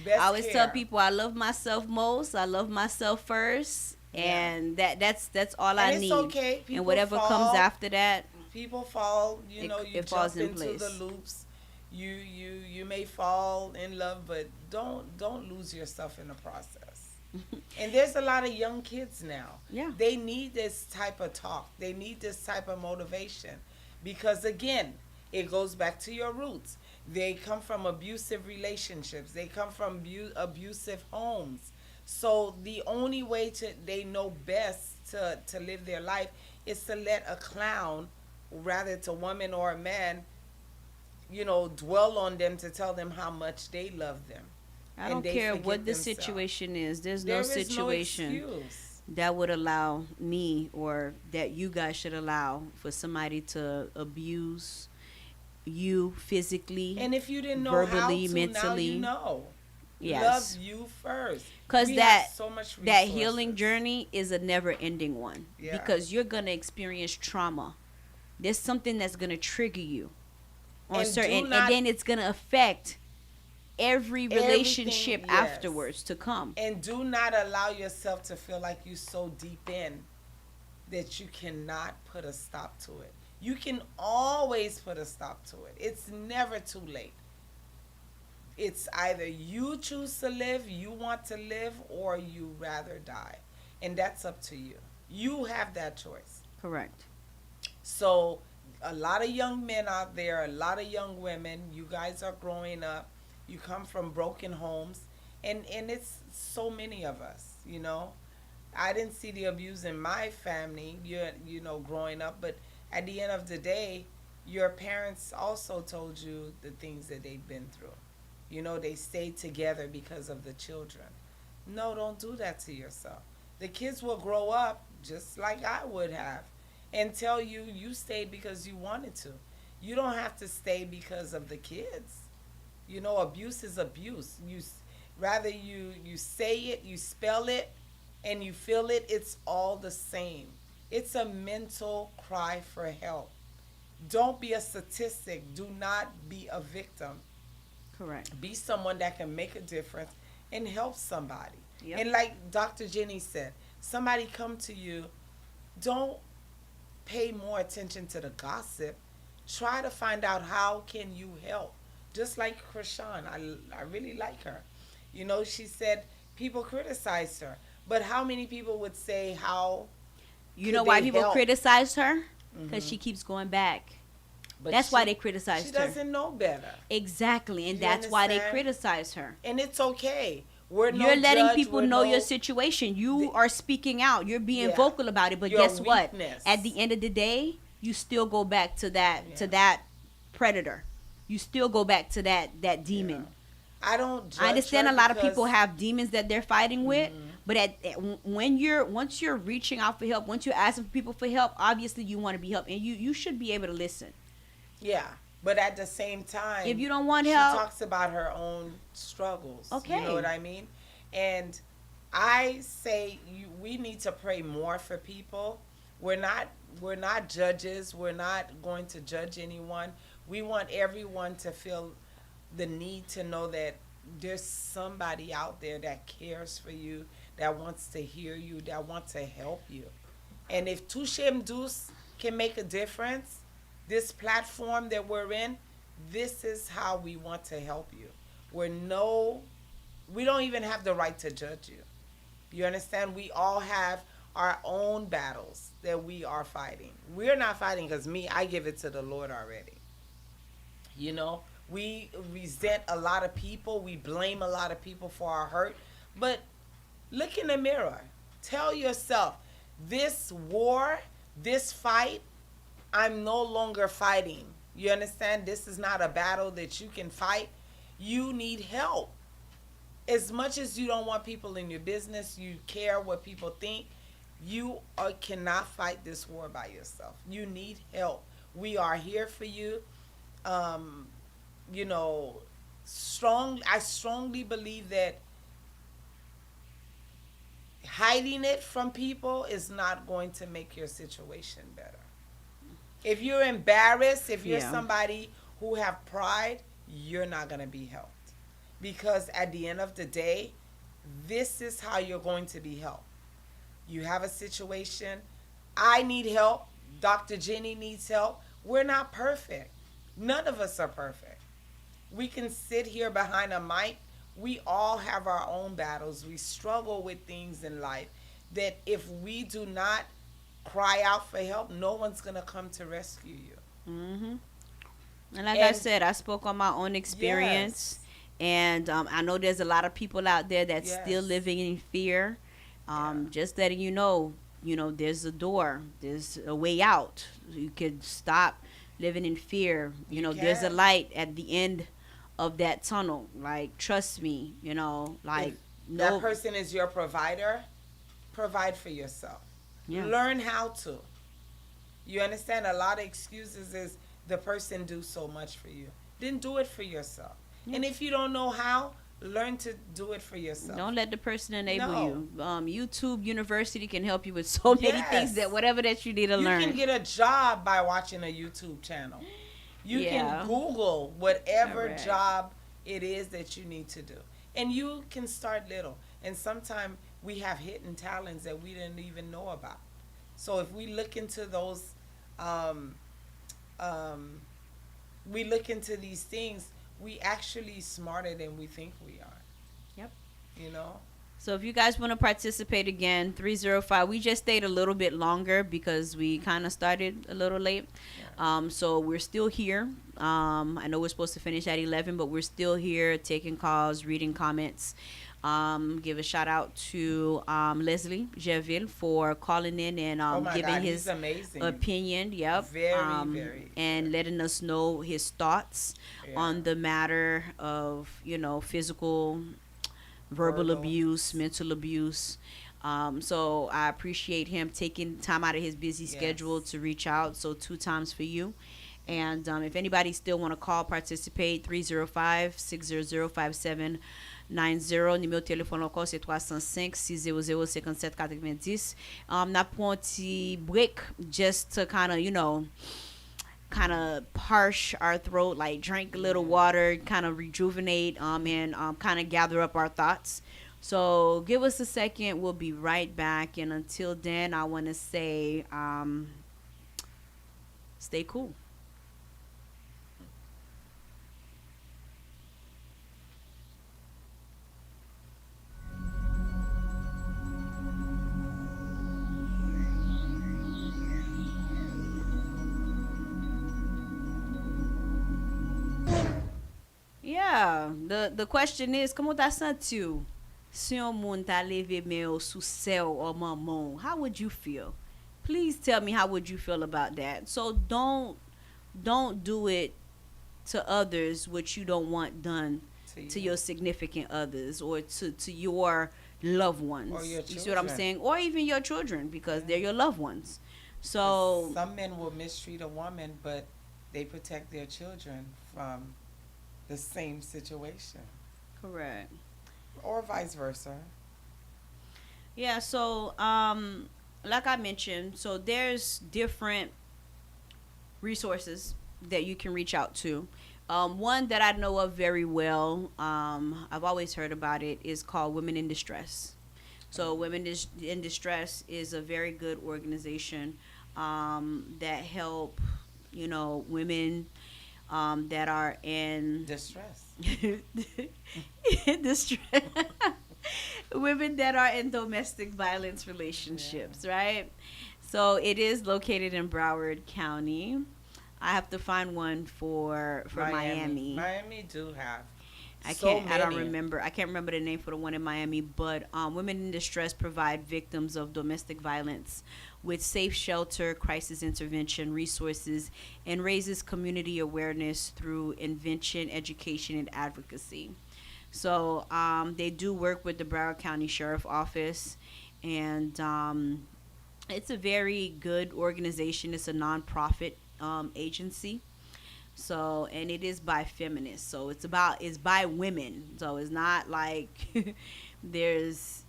Best I always care. tell people I love myself most. I love myself first, and that's all And I it's need. okay. People And whatever fall. comes after that, People fall. You It- know, you it falls jump in into the place. loops. You may fall in love, but don't lose yourself in the process. And there's a lot of young kids now. Yeah. They need this type of talk. They need this type of motivation, because again, it goes back to your roots. They come from abusive relationships. They come from abusive homes. So the only way they know best to live their life is to let a clown, rather it's a woman or a man, dwell on them to tell them how much they love them. I And don't they care forget what the themselves. situation is. There's There no is no situation excuse. that would allow me or that you guys should allow for somebody to abuse you physically, And if you didn't know verbally, how to, mentally. now you know. Yes. Love you first. Because We that have so much that resources. healing journey is a never ending one. Yeah. Because you're gonna experience trauma. There's something that's gonna trigger you on And certain, do not- and then it's gonna affect every relationship yes. afterwards to come. And do not allow yourself to feel like you're so deep in that you cannot put a stop to it. You can always put a stop to it. It's never too late. It's either you choose to live, you want to live, or you rather die. And that's up to you. You have that choice. Correct. So a lot of young men out there, a lot of young women, you guys are growing up. You come from broken homes, and it's so many of us, I didn't see the abuse in my family, growing up, but at the end of the day, your parents also told you the things that they've been through. They stayed together because of the children. No, don't do that to yourself. The kids will grow up just like I would have and tell you stayed because you wanted to. You don't have to stay because of the kids. Abuse is abuse. Rather you say it, you spell it, and you feel it, it's all the same. It's a mental cry for help. Don't be a statistic. Do not be a victim. Correct. Be someone that can make a difference and help somebody. Yep. And like Dr. Jenny said, somebody come to you, don't pay more attention to the gossip. Try to find out how can you help. Just like Krishan, I really like her. She said people criticized her. But how many people would say how You could know why they people help? criticize her? Because she keeps going back. But That's why they criticized She her. doesn't know better. Exactly, and You that's why they understand? criticize her. And it's okay. We're no You're letting judge, people we're know no- your situation. You are speaking out. You're being Yeah. vocal about it. But Your guess what? weakness. At the end of the day, you still go back to that predator. You still go back to that demon. I don't judge I understand a her lot of because- people have demons that they're fighting with, but once you're reaching out for help, once you're asking people for help, obviously you want to be helped, and you should be able to listen. Yeah, but at the same time, If you don't want she help, talks about her own struggles. Okay. You know what I mean? And I say we need to pray more for people. We're not judges. We're not going to judge anyone. We want everyone to feel the need to know that there's somebody out there that cares for you, that wants to hear you, that wants to help you. And if TouchedOuce can make a difference, this platform that we're in, this is how we want to help you. We don't even have the right to judge you. You understand? We all have our own battles that we are fighting. We're not fighting because I give it to the Lord already. We resent a lot of people. We blame a lot of people for our hurt. But look in the mirror. Tell yourself, this war, this fight, I'm no longer fighting. You understand? This is not a battle that you can fight. You need help. As much as you don't want people in your business, you care what people think, you cannot fight this war by yourself. You need help. We are here for you. I strongly believe that hiding it from people is not going to make your situation better. If you're embarrassed, if you're Yeah. somebody who have pride, you're not going to be helped. Because at the end of the day, this is how you're going to be helped. You have a situation. I need help. Dr. Jenny needs help. We're not perfect. None of us are perfect. We can sit here behind a mic. We all have our own battles. We struggle with things in life that if we do not cry out for help, no one's going to come to rescue you. Mm-hmm. And like I said, I spoke on my own experience. Yes. And I know there's a lot of people out there that's still Yes. living in fear. Yeah. Just letting you know, there's a door, there's a way out. You could stop living in fear. There's a can. light at the end of that tunnel. Like, trust me, If like, that no. person is your provider, provide for yourself. Yeah. Learn how to. You understand? A lot of excuses is the person do so much for you. Then do it for yourself. Yeah. And if you don't know how, learn to do it for yourself. Don't let the person enable No. you. YouTube University can help you with so many things, Yes. that whatever that you need to You learn. can get a job by watching a YouTube channel. You Yeah. can Google whatever Correct. job it is that you need to do. And you can start little. And sometimes we have hidden talents that we didn't even know about. So if we look into those, um, we look into these things, we actually smarter than we think we are. Yep. You know? So if you guys want to participate again, 305. We just stayed a little bit longer because we kind of started a little late. So we're still here. I know we're supposed to finish at 11, but we're still here taking calls, reading comments. Give a shout out to Leslie Gerville for calling in and Oh my giving God, his he's amazing. opinion. Yep. Very, and letting us know his thoughts Yeah. on the matter of physical, verbal abuse, mental abuse. So I appreciate him taking time out of his busy schedule Yes. to reach out. So 2 times for you. And if anybody still want to call, participate, 305-600-5790. Numéro de téléphone encore, c'est 305-600-5790. N'a pris un petit break just to kind of parch our throat, like drink a little water, kind of rejuvenate, and kind of gather up our thoughts. So give us a second. We'll be right back. And until then, I want to say, stay cool. Yeah, the question is, comment t'as senti si un moun t'a levé men sous sel or maman? How would you feel? Please tell me, how would you feel about that? So don't do it to others what you don't want done to your significant others or to your loved ones. Or your You see what I'm children. saying? Or even your children, because they're your loved ones. So Some men will mistreat a woman, but they protect their children from the same situation, correct. or vice versa. Yeah, so like I mentioned, so there's different resources that you can reach out to. One that I know of very well, I've always heard about it, is called Women in Distress. So Women in Distress is a very good organization that help, women that are in Distress. distress. Women that are in domestic violence relationships, right? So it is located in Broward County. I have to find one for Miami. Miami do have. I so can't. I don't many. remember. I can't remember the name for the one in Miami. But Women in Distress provide victims of domestic violence with safe shelter, crisis intervention resources, and raises community awareness through invention, education, and advocacy. So they do work with the Broward County Sheriff Office, and it's a very good organization. It's a nonprofit agency. So, and it is by feminists. So it's by women. So it's not like it's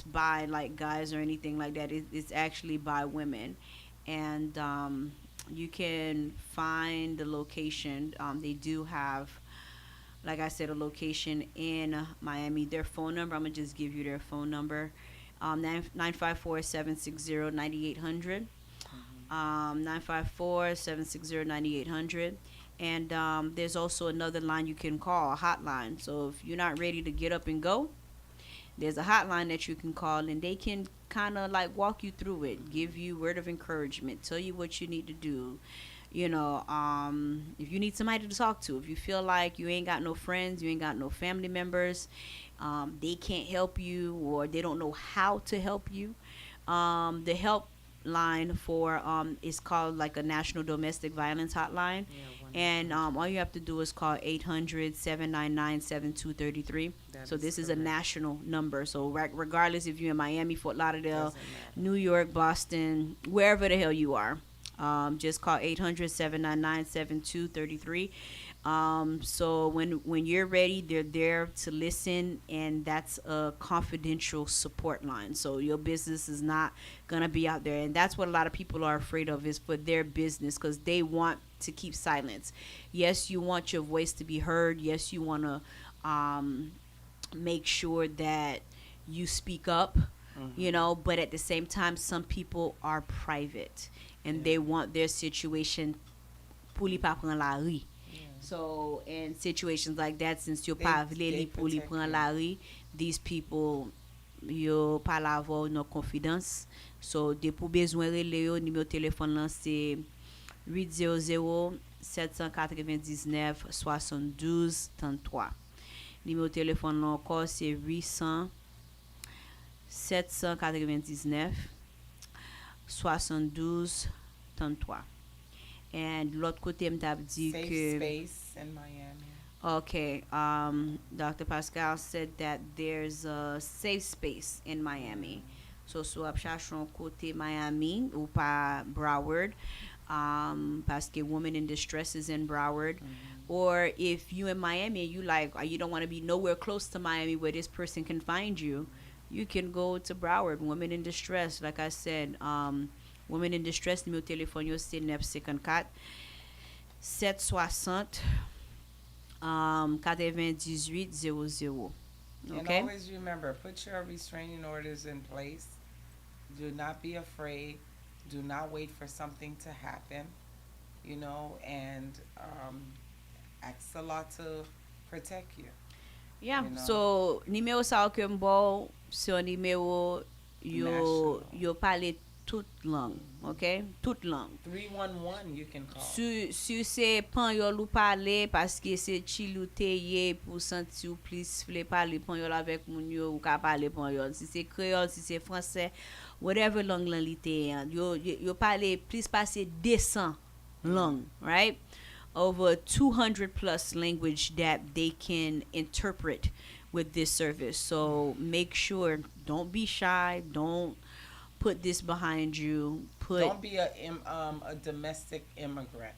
by like guys or anything like that. It's actually by women. And you can find the location. They do have, like I said, a location in Miami. Their phone number, I'm going to just give you their phone number. 954-760-9800. 954-760-9800. And there's also another line you can call, a hotline. So if you're not ready to get up and go, there's a hotline that you can call, and they can kind of like walk you through it, give you word of encouragement, tell you what you need to do. If you need somebody to talk to, if you feel like you ain't got no friends, you ain't got no family members, they can't help you or they don't know how to help you, The helpline for is called like a national domestic violence hotline, Yeah, and 1-800. all you have to do is call 800-799-7233. That So is this is a correct. national number. So regardless if you're in Miami, Fort Lauderdale, Doesn't matter. New York, Boston, wherever the hell you are, just call 800-799-7233. So when you're ready, they're there to listen, and that's a confidential support line. So your business is not gonna be out there, and that's what a lot of people are afraid of, is for their business, because they want to keep silence. Yes, you want your voice to be heard. Yes, you want to um, make sure that you speak up, but at the same time, some people are private and Yeah. they want their situation pour li pa pran la ri. Yeah. So in situations like that, since yo They pa vle they li pou li protect pran you. la ri, these people yo pa la vo no confidence. So de pou bezwen rele yo, numéro téléphone lan c'est 800 799 72 33. Numéro téléphone là encore c'est 800 799 72 33. And l'autre côté m't'a dit Safe que space in Miami. okay, Dr. Pascal said that there's a safe space in Miami. So ap chachon côté Miami ou pas Broward, parce que woman in distress is in Broward. Or if you in Miami and you like, or you don't want to be nowhere close to Miami where this person can find you, you can go to Broward. Women in distress, like I said, women in distress, numéro téléphone yo c'est 954 760 9800. And Okay? always remember, put your restraining orders in place. Do not be afraid. Do not wait for something to happen, and ask Allah to protect you. Yeah. You know. So numéro ça que m'bo, c'est un numéro National. yo parle toute langue, okay? Toute langue. 311 you can call. Si c'est pan yo ou parler parce que c'est chilou teye pour sentir ou plus vle parler pan yo avec moun yo ou ka parler pan yo. Si c'est créole, si c'est français, whatever langue lan li te yo parle plus passer 200 langues, right? Over 200 plus language that they can interpret with this service. So make sure, don't be shy, don't put this behind you. Don't be a domestic immigrant.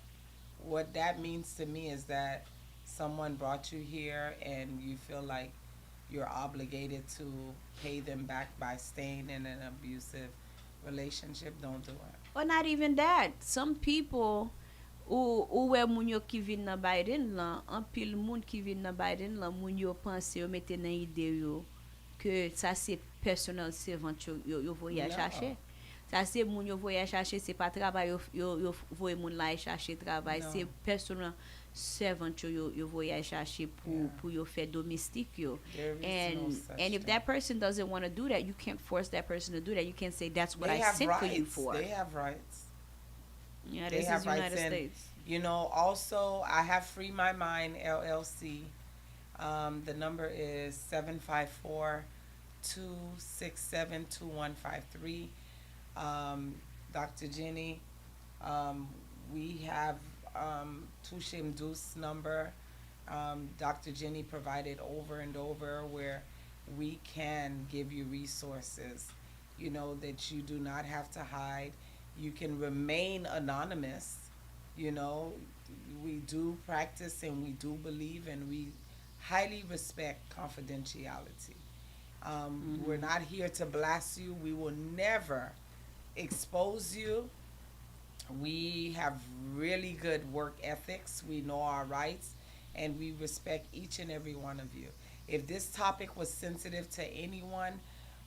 What that means to me is that someone brought you here and you feel like you're obligated to pay them back by staying in an abusive relationship. Don't do it. Or not even that. Some people ou wè moun yo ki vin nan Biden lan, an pil moun ki vin nan Biden lan, moun yo pense yo mette nan ide yo que ça c'est personal servant yo voye No. chercher. Ça c'est moun yo voye chercher, c'est pas travail yo voye moun la chercher travail, No. c'est personal servant yo voye chercher pour yo faire domestique yo. There is no And such if thing. that person doesn't want to do that, you can't force that person to do that. You can't say that's what They I have sent rights. for you for. They have rights. Yeah, They this have is rights, United and States. Also I have Free My Mind LLC. The number is 754-267-2153. Dr. Jenny, we have Touchédouce number. Dr. Jenny provided over and over where we can give you resources, that you do not have to hide. You can remain anonymous. We do practice and we do believe and we highly respect confidentiality. We're not here to blast you. We will never expose you. We have really good work ethics. We know our rights and we respect each and every one of you. If this topic was sensitive to anyone,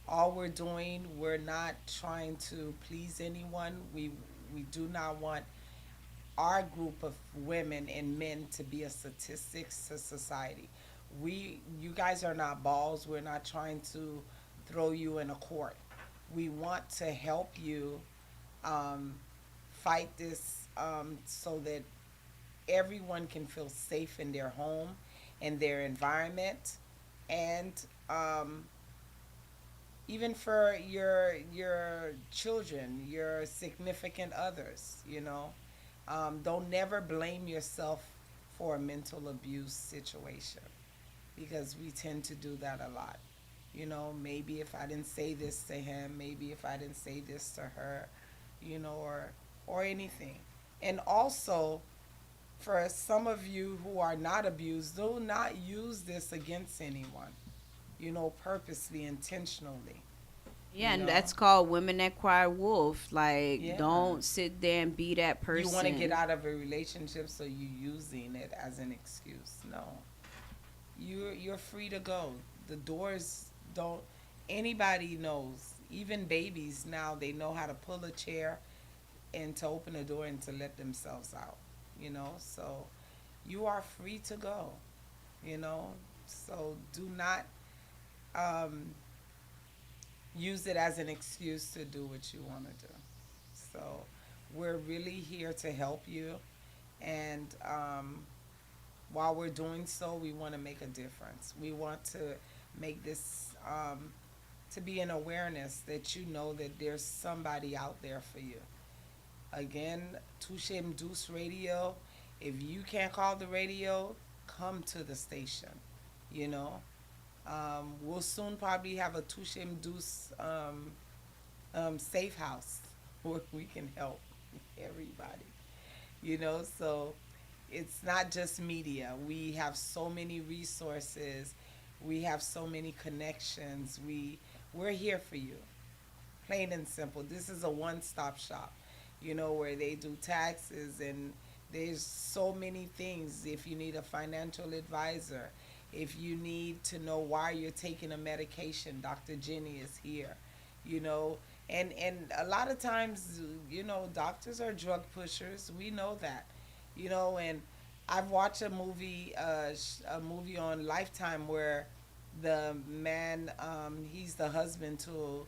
all we're doing, we're not trying to please anyone. We do not want our group of women and men to be a statistics to society. You guys are not balls. We're not trying to throw you in a court. We want to help you fight this so that everyone can feel safe in their home and their environment, and even for your children, your significant others. Don't never blame yourself for a mental abuse situation, because we tend to do that a lot. Maybe if I didn't say this to him, maybe if I didn't say this to her, or anything. And also, for some of you who are not abused, do not use this against anyone, purposely, intentionally, you Yeah, and know. that's called women that cry wolf. Like, Yeah. don't sit there and be that You want to get person. out of a relationship, so you using it as an excuse. No. You're free to go. The doors don't anybody knows. Even babies now, they know how to pull a chair and to open a door and to let themselves out. So you are free to go, you know. So do not um, use it as an excuse to do what you want to do. So we're really here to help you, and while we're doing so, we want to make a difference. We want to make this to be an awareness that you know that there's somebody out there for you. Again, Touche Deuce Radio. If you can't call the radio, come to the station. You know, we'll soon probably have a Touche Deuce safe house where we can help everybody. So it's not just media. We have so many resources. We have so many connections. We're here for you, plain and simple. This is a one-stop shop, where they do taxes, and there's so many things. If you need a financial advisor, if you need to know why you're taking a medication, Dr. Jenny is here. You know, and a lot of times, doctors are drug pushers. We know that. And I've watched a movie on Lifetime where the man, he's the husband to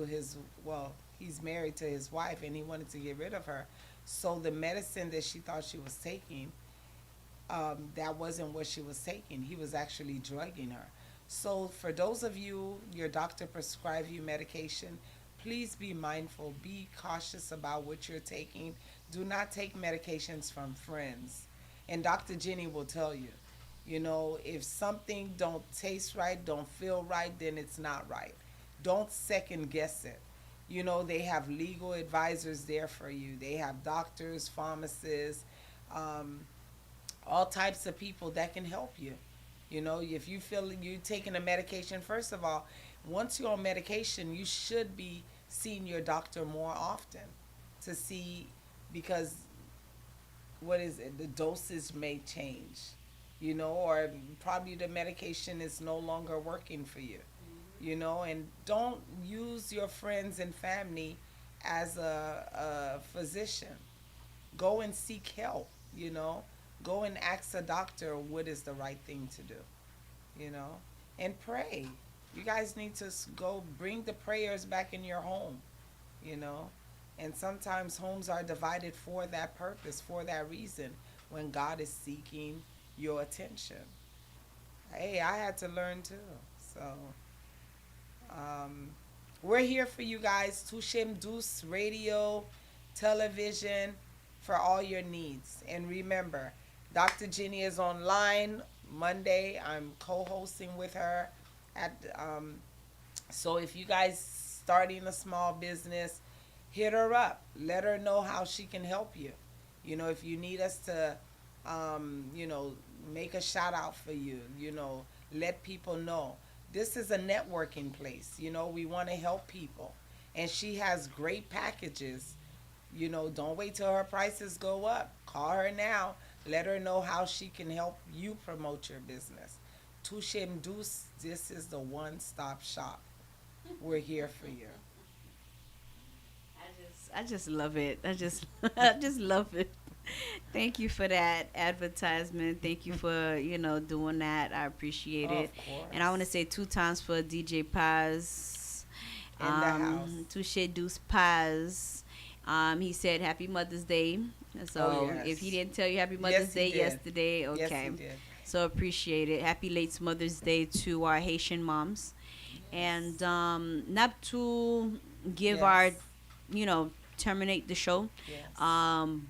his, well, he's married to his wife, and he wanted to get rid of her. So the medicine that she thought she was taking, that wasn't what she was taking. He was actually drugging her. So for those of you, your doctor prescribed you medication, please be mindful, be cautious about what you're taking. Do not take medications from friends. And Dr. Jenny will tell you, if something don't taste right, don't feel right, then it's not right. Don't second guess it. They have legal advisors there for you. They have doctors, pharmacists, um, all types of people that can help you. If you feel you're taking a medication, first of all, once you're on medication, you should be seeing your doctor more often to see, because what is it? The doses may change, or probably the medication is no longer working for you, and don't use your friends and family as a physician. Go and seek help, go and ask a doctor what is the right thing to do, you know, and pray. You guys need to go bring the prayers back in your home, you know. And sometimes homes are divided for that purpose, for that reason, when God is seeking your attention. Hey, I had to learn too. So, um, we're here for you guys. Touchem Deuce Radio, television, for all your needs. And remember, Dr. Jenny is online Monday. I'm co-hosting with her at so if you guys starting a small business, hit her up. Let her know how she can help you. If you need us to make a shout out for you, let people know. This is a networking place. We want to help people. And she has great packages. Don't wait till her prices go up. Call her now. Let her know how she can help you promote your business. Touchem Deuce, this is the one-stop shop. We're here for you. I just love it. I just love it. Thank you for that advertisement. Thank you for doing that. I appreciate it. Of course. And I want to say 2 times for DJ Paz, In the house. Touche Deuce Paz. He said Happy Mother's Day. So Oh, yes. if he didn't tell you Happy Yes, Mother's he Day did. yesterday, okay. Yes, he did. So appreciate it. Happy late Mother's Day to our Haitian moms. And not to give our, Yes. you know, terminate the show, Yes.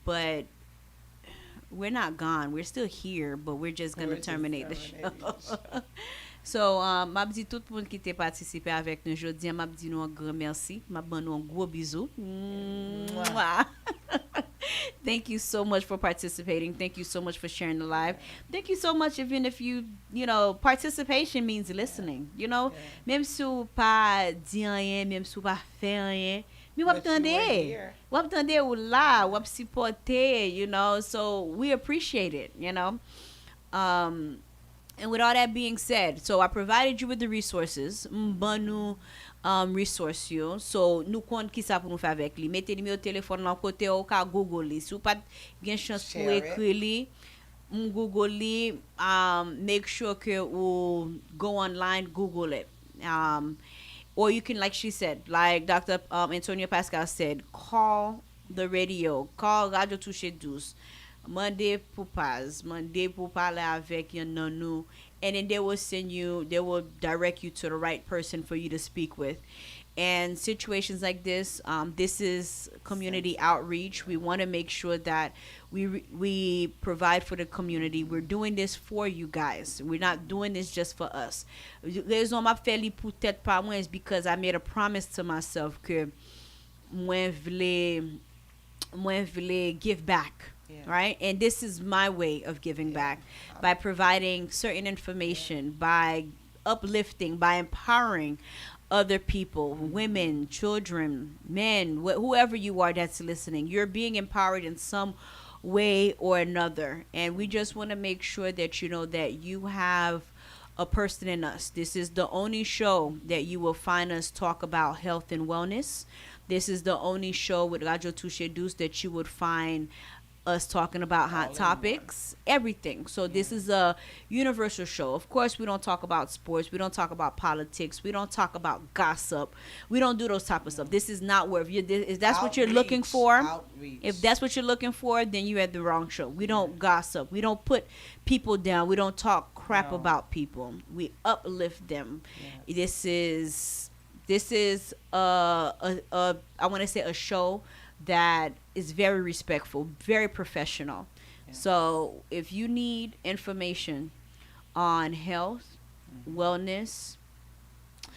but we're not gone. We're still here, but we're just gonna We're just terminate the terminating show. the show. So, m'a dit tout le monde qui t'a participé avec nous aujourd'hui, m'a dit nous un grand merci, m'a ban nous un gros bisou. Mwah. Thank you so much for participating. Thank you so much for sharing the live. Thank you so much, even if you know, participation means listening. You know, même si ou pas dit rien, même si ou pas fait rien, mais ou But you were attendez, here. ou attendez ou là, ou supporter, you know. So we appreciate it, you know. And with all that being said, so I provided you with the resources. Mbanu resource yo. So nous compte qui ça pour nous faire avec lui. Mettez numéro téléphone là côté ou ka Google li. Si ou pas gen chance pour Share it. écrire li, Google li, make sure que ou go online, Google it. Or you can, like she said, like Dr. Antonia Pascal said, call the radio, call Radio Touchedouce. Monday pour paz, Monday pour parler avec yon nanou, and then they will direct you to the right person for you to speak with. And situations like this is community outreach. We want to make sure that we provide for the community. We're doing this for you guys. We're not doing this just for us. Raison m'a fait li pour tête pas moi is because I made a promise to myself que moi vle give back. Yeah. Right? And this is my way of giving back by providing certain information, by uplifting, by empowering other people, women, children, men, whoever you are that's listening. You're being empowered in some way or another. And we just want to make sure that you know that you have a person in us. This is the only show that you will find us talk about health and wellness. This is the only show with Radio Touchedouce that you would find us talking about hot topics, everything. So this is a universal show. Of course, we don't talk about sports. We don't talk about politics. We don't talk about gossip. We don't do those type of stuff. This is not where if that's what you're looking for. Outreach. If that's what you're looking for, then you had the wrong show. We don't gossip. We don't put people down. We don't talk crap No. about people. We uplift them. Yeah. This is I want to say a show that is very respectful, very professional. Yeah. So if you need information on health, wellness,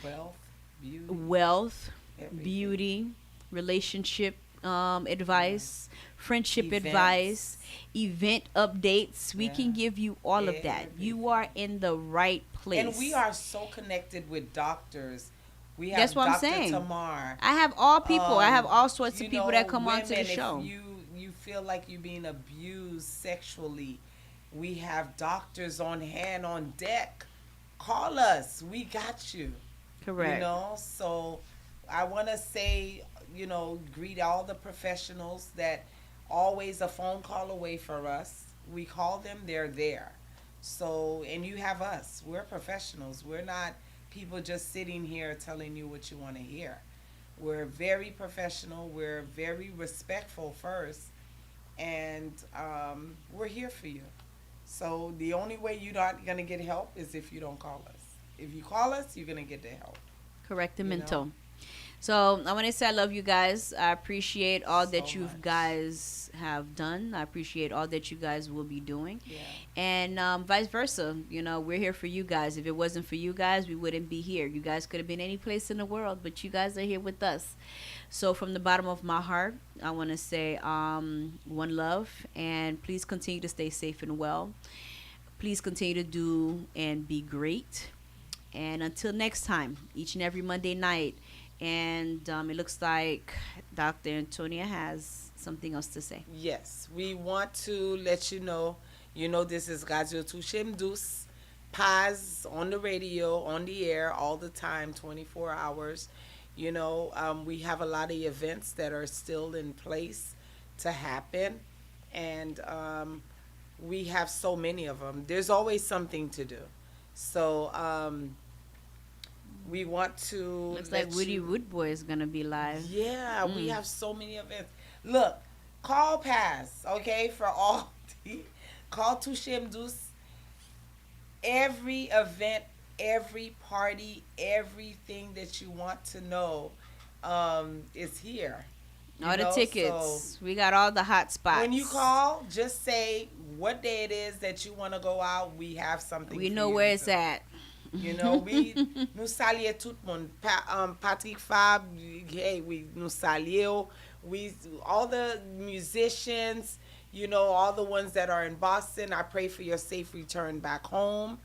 Wealth, beauty, wealth, everything. beauty, relationship advice, friendship Events. advice, event updates, we Yeah. can give you all of that. You are in the right place. And we are so connected with doctors. We have That's what I'm Dr. saying. Tamar. I have all people. I have all sorts You of people know, that come onto the women, show. If you feel like you're being abused sexually, we have doctors on hand, on deck. Call us. We got you. Correct. You know, so I want to say, you know, greet all the professionals that always a phone call away for us. We call them, they're there. So, and you have us. We're professionals. We're not people just sitting here telling you what you want to hear. We're very professional. We're very respectful first. And we're here for you. So the only way you're not going to get help is if you don't call us. If you call us, you're going to get the help. Correct and You mental. know? So I want to say I love you guys. I appreciate all that So you much. guys have done. I appreciate all that you guys will be doing. Yeah. And vice versa. You know, we're here for you guys. If it wasn't for you guys, we wouldn't be here. You guys could have been any place in the world, but you guys are here with us. So from the bottom of my heart, I want to say one love, and please continue to stay safe and well. Please continue to do and be great. And until next time, each and every Monday night. And it looks like Dr. Antonia has something else to say. Yes, we want to let you know, this is Radio Touchedouce, PAZ on the radio, on the air, all the time, 24 hours. We have a lot of events that are still in place to happen. And we have so many of them. There's always something to do. So we want to Looks let like Woody you- Woodboy is gonna be live. Yeah, we have so many events. Look, call PAZ, okay, for all call Touchedouce. Every event every party, everything that you want to know is here. All the So tickets. We got all the hot spots. when you call, just say what day it is that you want to go out. We have something. we for know you where to it's do. at. We nous saluons tout le monde. Patrick Fab, hey, we nous saluons. We all the musicians, all the ones that are in Boston. I pray for your safe return back home.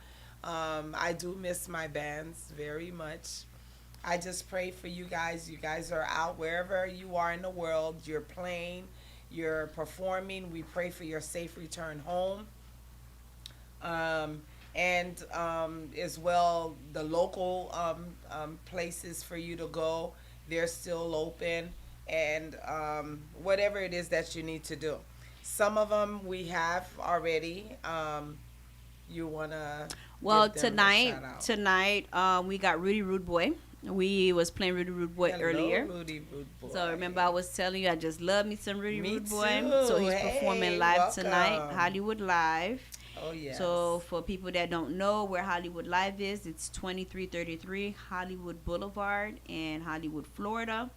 I do miss my bands very much. I just pray for you guys. You guys are out wherever you are in the world. You're playing, you're performing. We pray for your safe return home. And as well, the local places for you to go, they're still open. And whatever it is that you need to do. Some of them we have already. You want to. Well, tonight, we got Rudy Rude Boy. We was playing Rudy Rude Boy earlier. Rudy Rude Boy. So remember, I was telling you I just love me some Rudy Me Rude Boy. too. So he's Hey, performing live welcome. tonight, Hollywood Live. Oh, yes. So for people that don't know where Hollywood Live is, it's 2333 Hollywood Boulevard in Hollywood, Florida.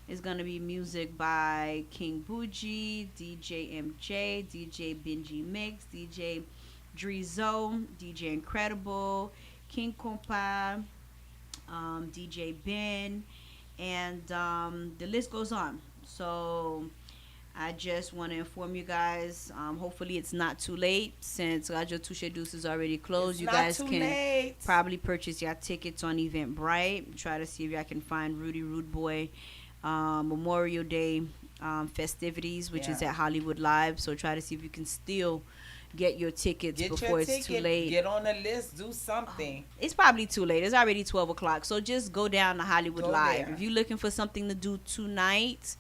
It's gonna be music by King Bougie, DJ MJ, DJ Benji Mix, DJ Drizo, DJ Incredible, King Compa, DJ Ben, and the list goes on. So I just want to inform you guys. Hopefully it's not too late since Radio Touchedouse is already closed. It's you not guys too can late. probably purchase your tickets on Eventbrite. Try to see if y'all can find Rudy Rude Boy Memorial Day festivities, which is Yeah. at Hollywood Live. So try to see if you can still get your tickets Get before your it's ticket. too late. Get on the list. Do something. It's probably too late. It's already 12 o'clock. So just go down to Hollywood Go Live. there. If you're looking for something to do tonight,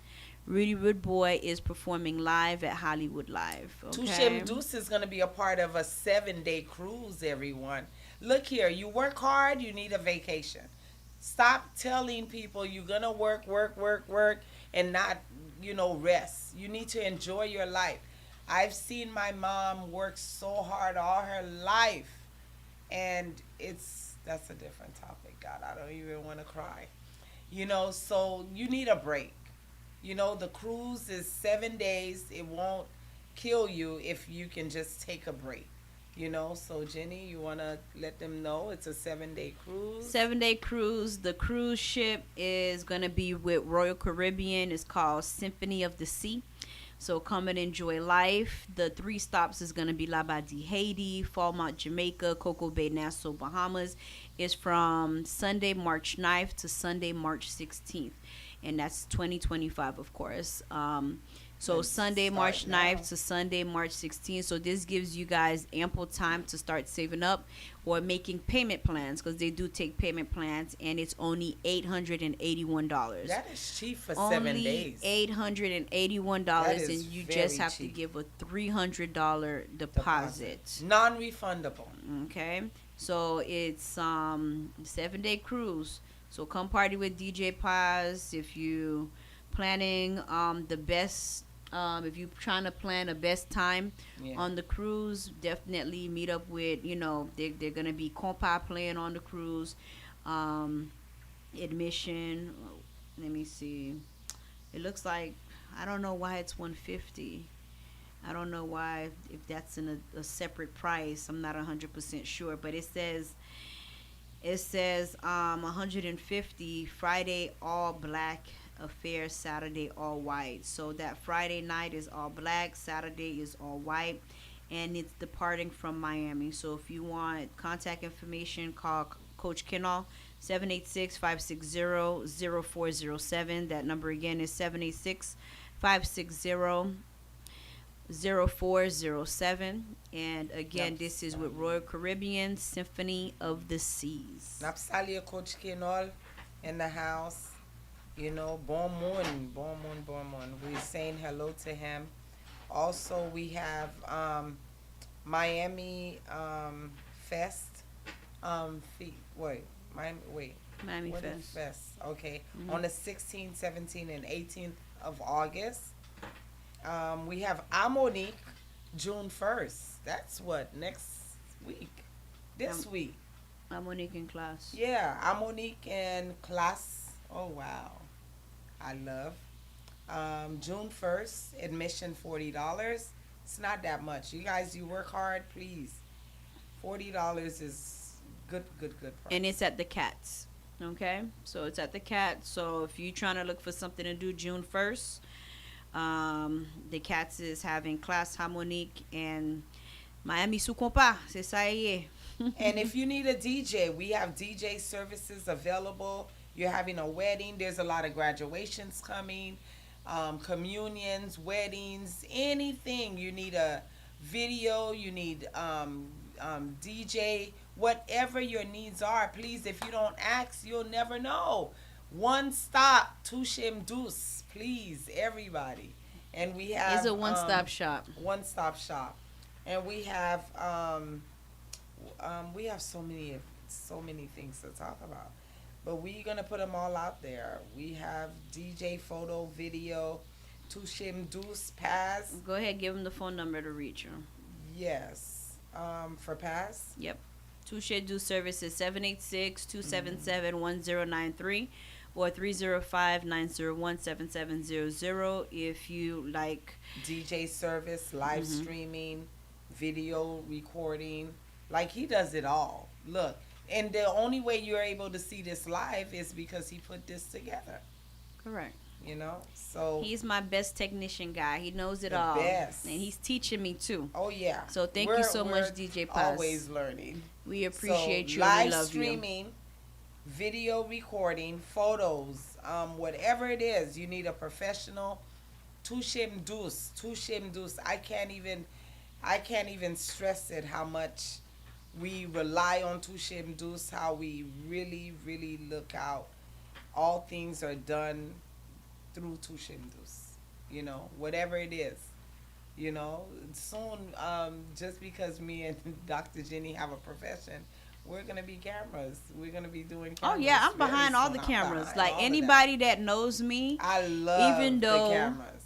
Rudy Rude Boy is performing live at Hollywood Live. Okay? Touchedouse is going to be a part of a 7-day cruise, everyone. Look here. You work hard. You need a vacation. Stop telling people you're going to work, and not, rest. You need to enjoy your life. I've seen my mom work so hard all her life, and that's a different topic. God, I don't even want to cry. So you need a break. The cruise is 7 days. It won't kill you if you can just take a break. So Jenny, you want to let them know it's a 7-day cruise? 7-day cruise. The cruise ship is going to be with Royal Caribbean. It's called Symphony of the Sea. So come and enjoy life. The 3 stops is going to be Labadie, Haiti, Falmouth, Jamaica, Cocoa Bay, Nassau, Bahamas. It's from Sunday, March 9th to Sunday, March 16th. And that's 2025, of course. So Let's Sunday, start March now. 9th to Sunday, March 16th. So this gives you guys ample time to start saving up or making payment plans, because they do take payment plans, and it's only $881. That is cheap for 7 days. $881, That and is you very just have cheap. to give a $300 deposit. Non-refundable. Okay, so it's 7-day cruise. So come party with DJ Paz if you planning the best. If you're trying to plan a best time Yeah. on the cruise, definitely meet up with, they're going to be compa playing on the cruise. Admission, let me see. It looks like, I don't know why it's $150. I don't know why, if that's in a separate price. I'm not 100% sure, but it says 150 Friday all black affair, Saturday all white. So that Friday night is all black, Saturday is all white, and it's departing from Miami. So if you want contact information, call Coach Kennel 786-560-0407. That number again is 786-560-0407. And again, this is with Royal Caribbean Symphony of the Seas. Napsalia Coach Kenol in the house. Bon moon. We're saying hello to him. Also, we have Miami Fest. Miami What is Fest. Fest? Okay. Mhm. On the 16th, 17th, and 18th of August. We have Amonique June 1st. That's what? Next week. This week. I'm Monique in class. Yeah, I'm Monique in class. Oh wow, I love. June 1st, admission $40. It's not that much. You guys, you work hard, please. $40 is good And price. it's at the Cats. Okay? So it's at the Cats. So if you're trying to look for something to do June 1st, the Cats is having class harmonique and Miami sous compas. C'est ça y est. And if you need a DJ, we have DJ services available. You're having a wedding. There's a lot of graduations coming, communions, weddings, anything. You need a video. You need DJ. Whatever your needs are, please. If you don't ask, you'll never know. One stop, Touchédouce, please, everybody. And we have It's a one-stop shop. One stop shop, and we have so many things to talk about, but we're gonna put them all out there. We have DJ, photo, video, Touchédouce, Paz. Go ahead, give them the phone number to reach you. Yes, for Paz. Yep. Touchédouce services 786-277-1093 or 305-901-7700 if you like DJ service, live streaming, video recording. Like, he does it all. Look, and the only way you're able to see this live is because he put this together. correct. You know, so He's my best technician guy. He knows it The all. best. And he's teaching me too. oh yeah. So thank you so much, DJ Paz. Always learning. We appreciate So, you. And live we love streaming, video recording, photos, whatever it is, you need a professional. Touchédouce. I can't even stress it how much we rely on Touchédouce, how we really look out. All things are done through Touchédouce. You know, whatever it is. You know, soon, just because me and Dr. Jenny have a profession, we're gonna be cameras. We're gonna be doing you. Oh cameras. yeah, I'm very behind all soon. the I'm cameras. behind Like all of that. anybody that knows me, I love even though- the cameras.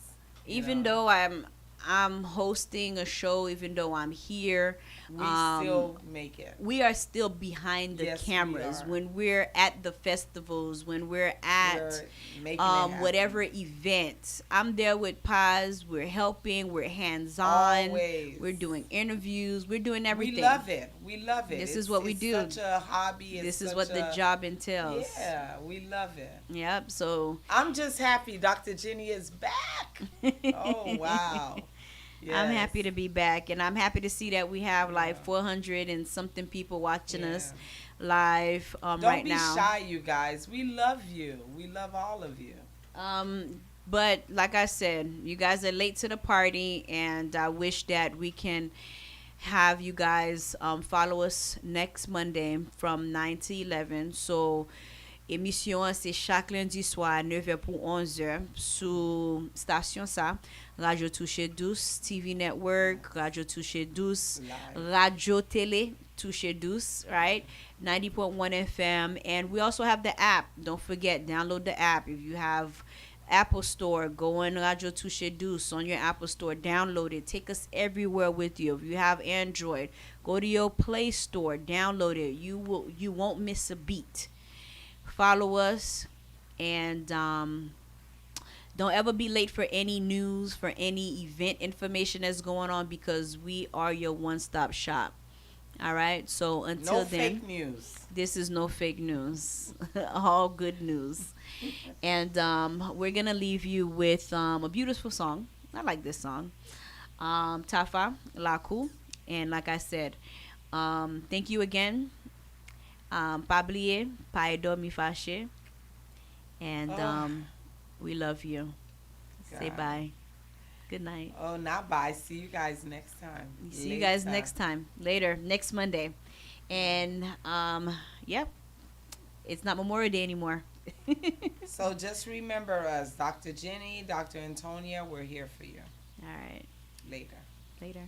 you even know. though I'm hosting a show, even though I'm here, We still make it. we are still behind the Yes, we cameras are. when we're at the festivals, when we're at We're making it happen. whatever event. I'm there with Paz. We're helping. We're hands on. Always. We're doing interviews. We're doing everything. We love it. We love it. This is what we it's do. Such a hobby. It's This is such what the a- job entails. Yeah, we love it. Yep. So. I'm just happy Dr. Jenny is back. Oh wow. I'm Yes. happy to be back, and I'm happy to see that we have like 400 and something people watching us live Don't right be now. shy, you guys. We love you. We love all of you. But like I said, you guys are late to the party, and I wish that we can have you guys follow us next Monday from 9 to 11. So, émission c'est chaque lundi soir 9h pour 11h sous station ça, Radio Touchédouce, TV Network, Radio Touchédouce, Live. Radio Télé Touchédouce, right? 90.1 FM, and we also have the app. Don't forget, download the app. If you have Apple Store, go on Radio Touchédouce on your Apple Store, download it. Take us everywhere with you. If you have Android, go to your Play Store, download it. You won't miss a beat. Follow us, and don't ever be late for any news, for any event information that's going on, because we are your one-stop shop. All right. So until No then, fake news. this is no fake news. All good news. And we're gonna leave you with a beautiful song. I like this song. Tafa Laku. And like I said, thank you again. Pa bliye, pa edo mi fache. And we love you. Say God. bye. Good night. Oh, not bye. See you guys next time. See you guys Later. next time. Later, next Monday. And yep. It's not Memorial Day anymore. So just remember us, Dr. Jenny, Dr. Antonia, we're here for you. All right. Later. Later.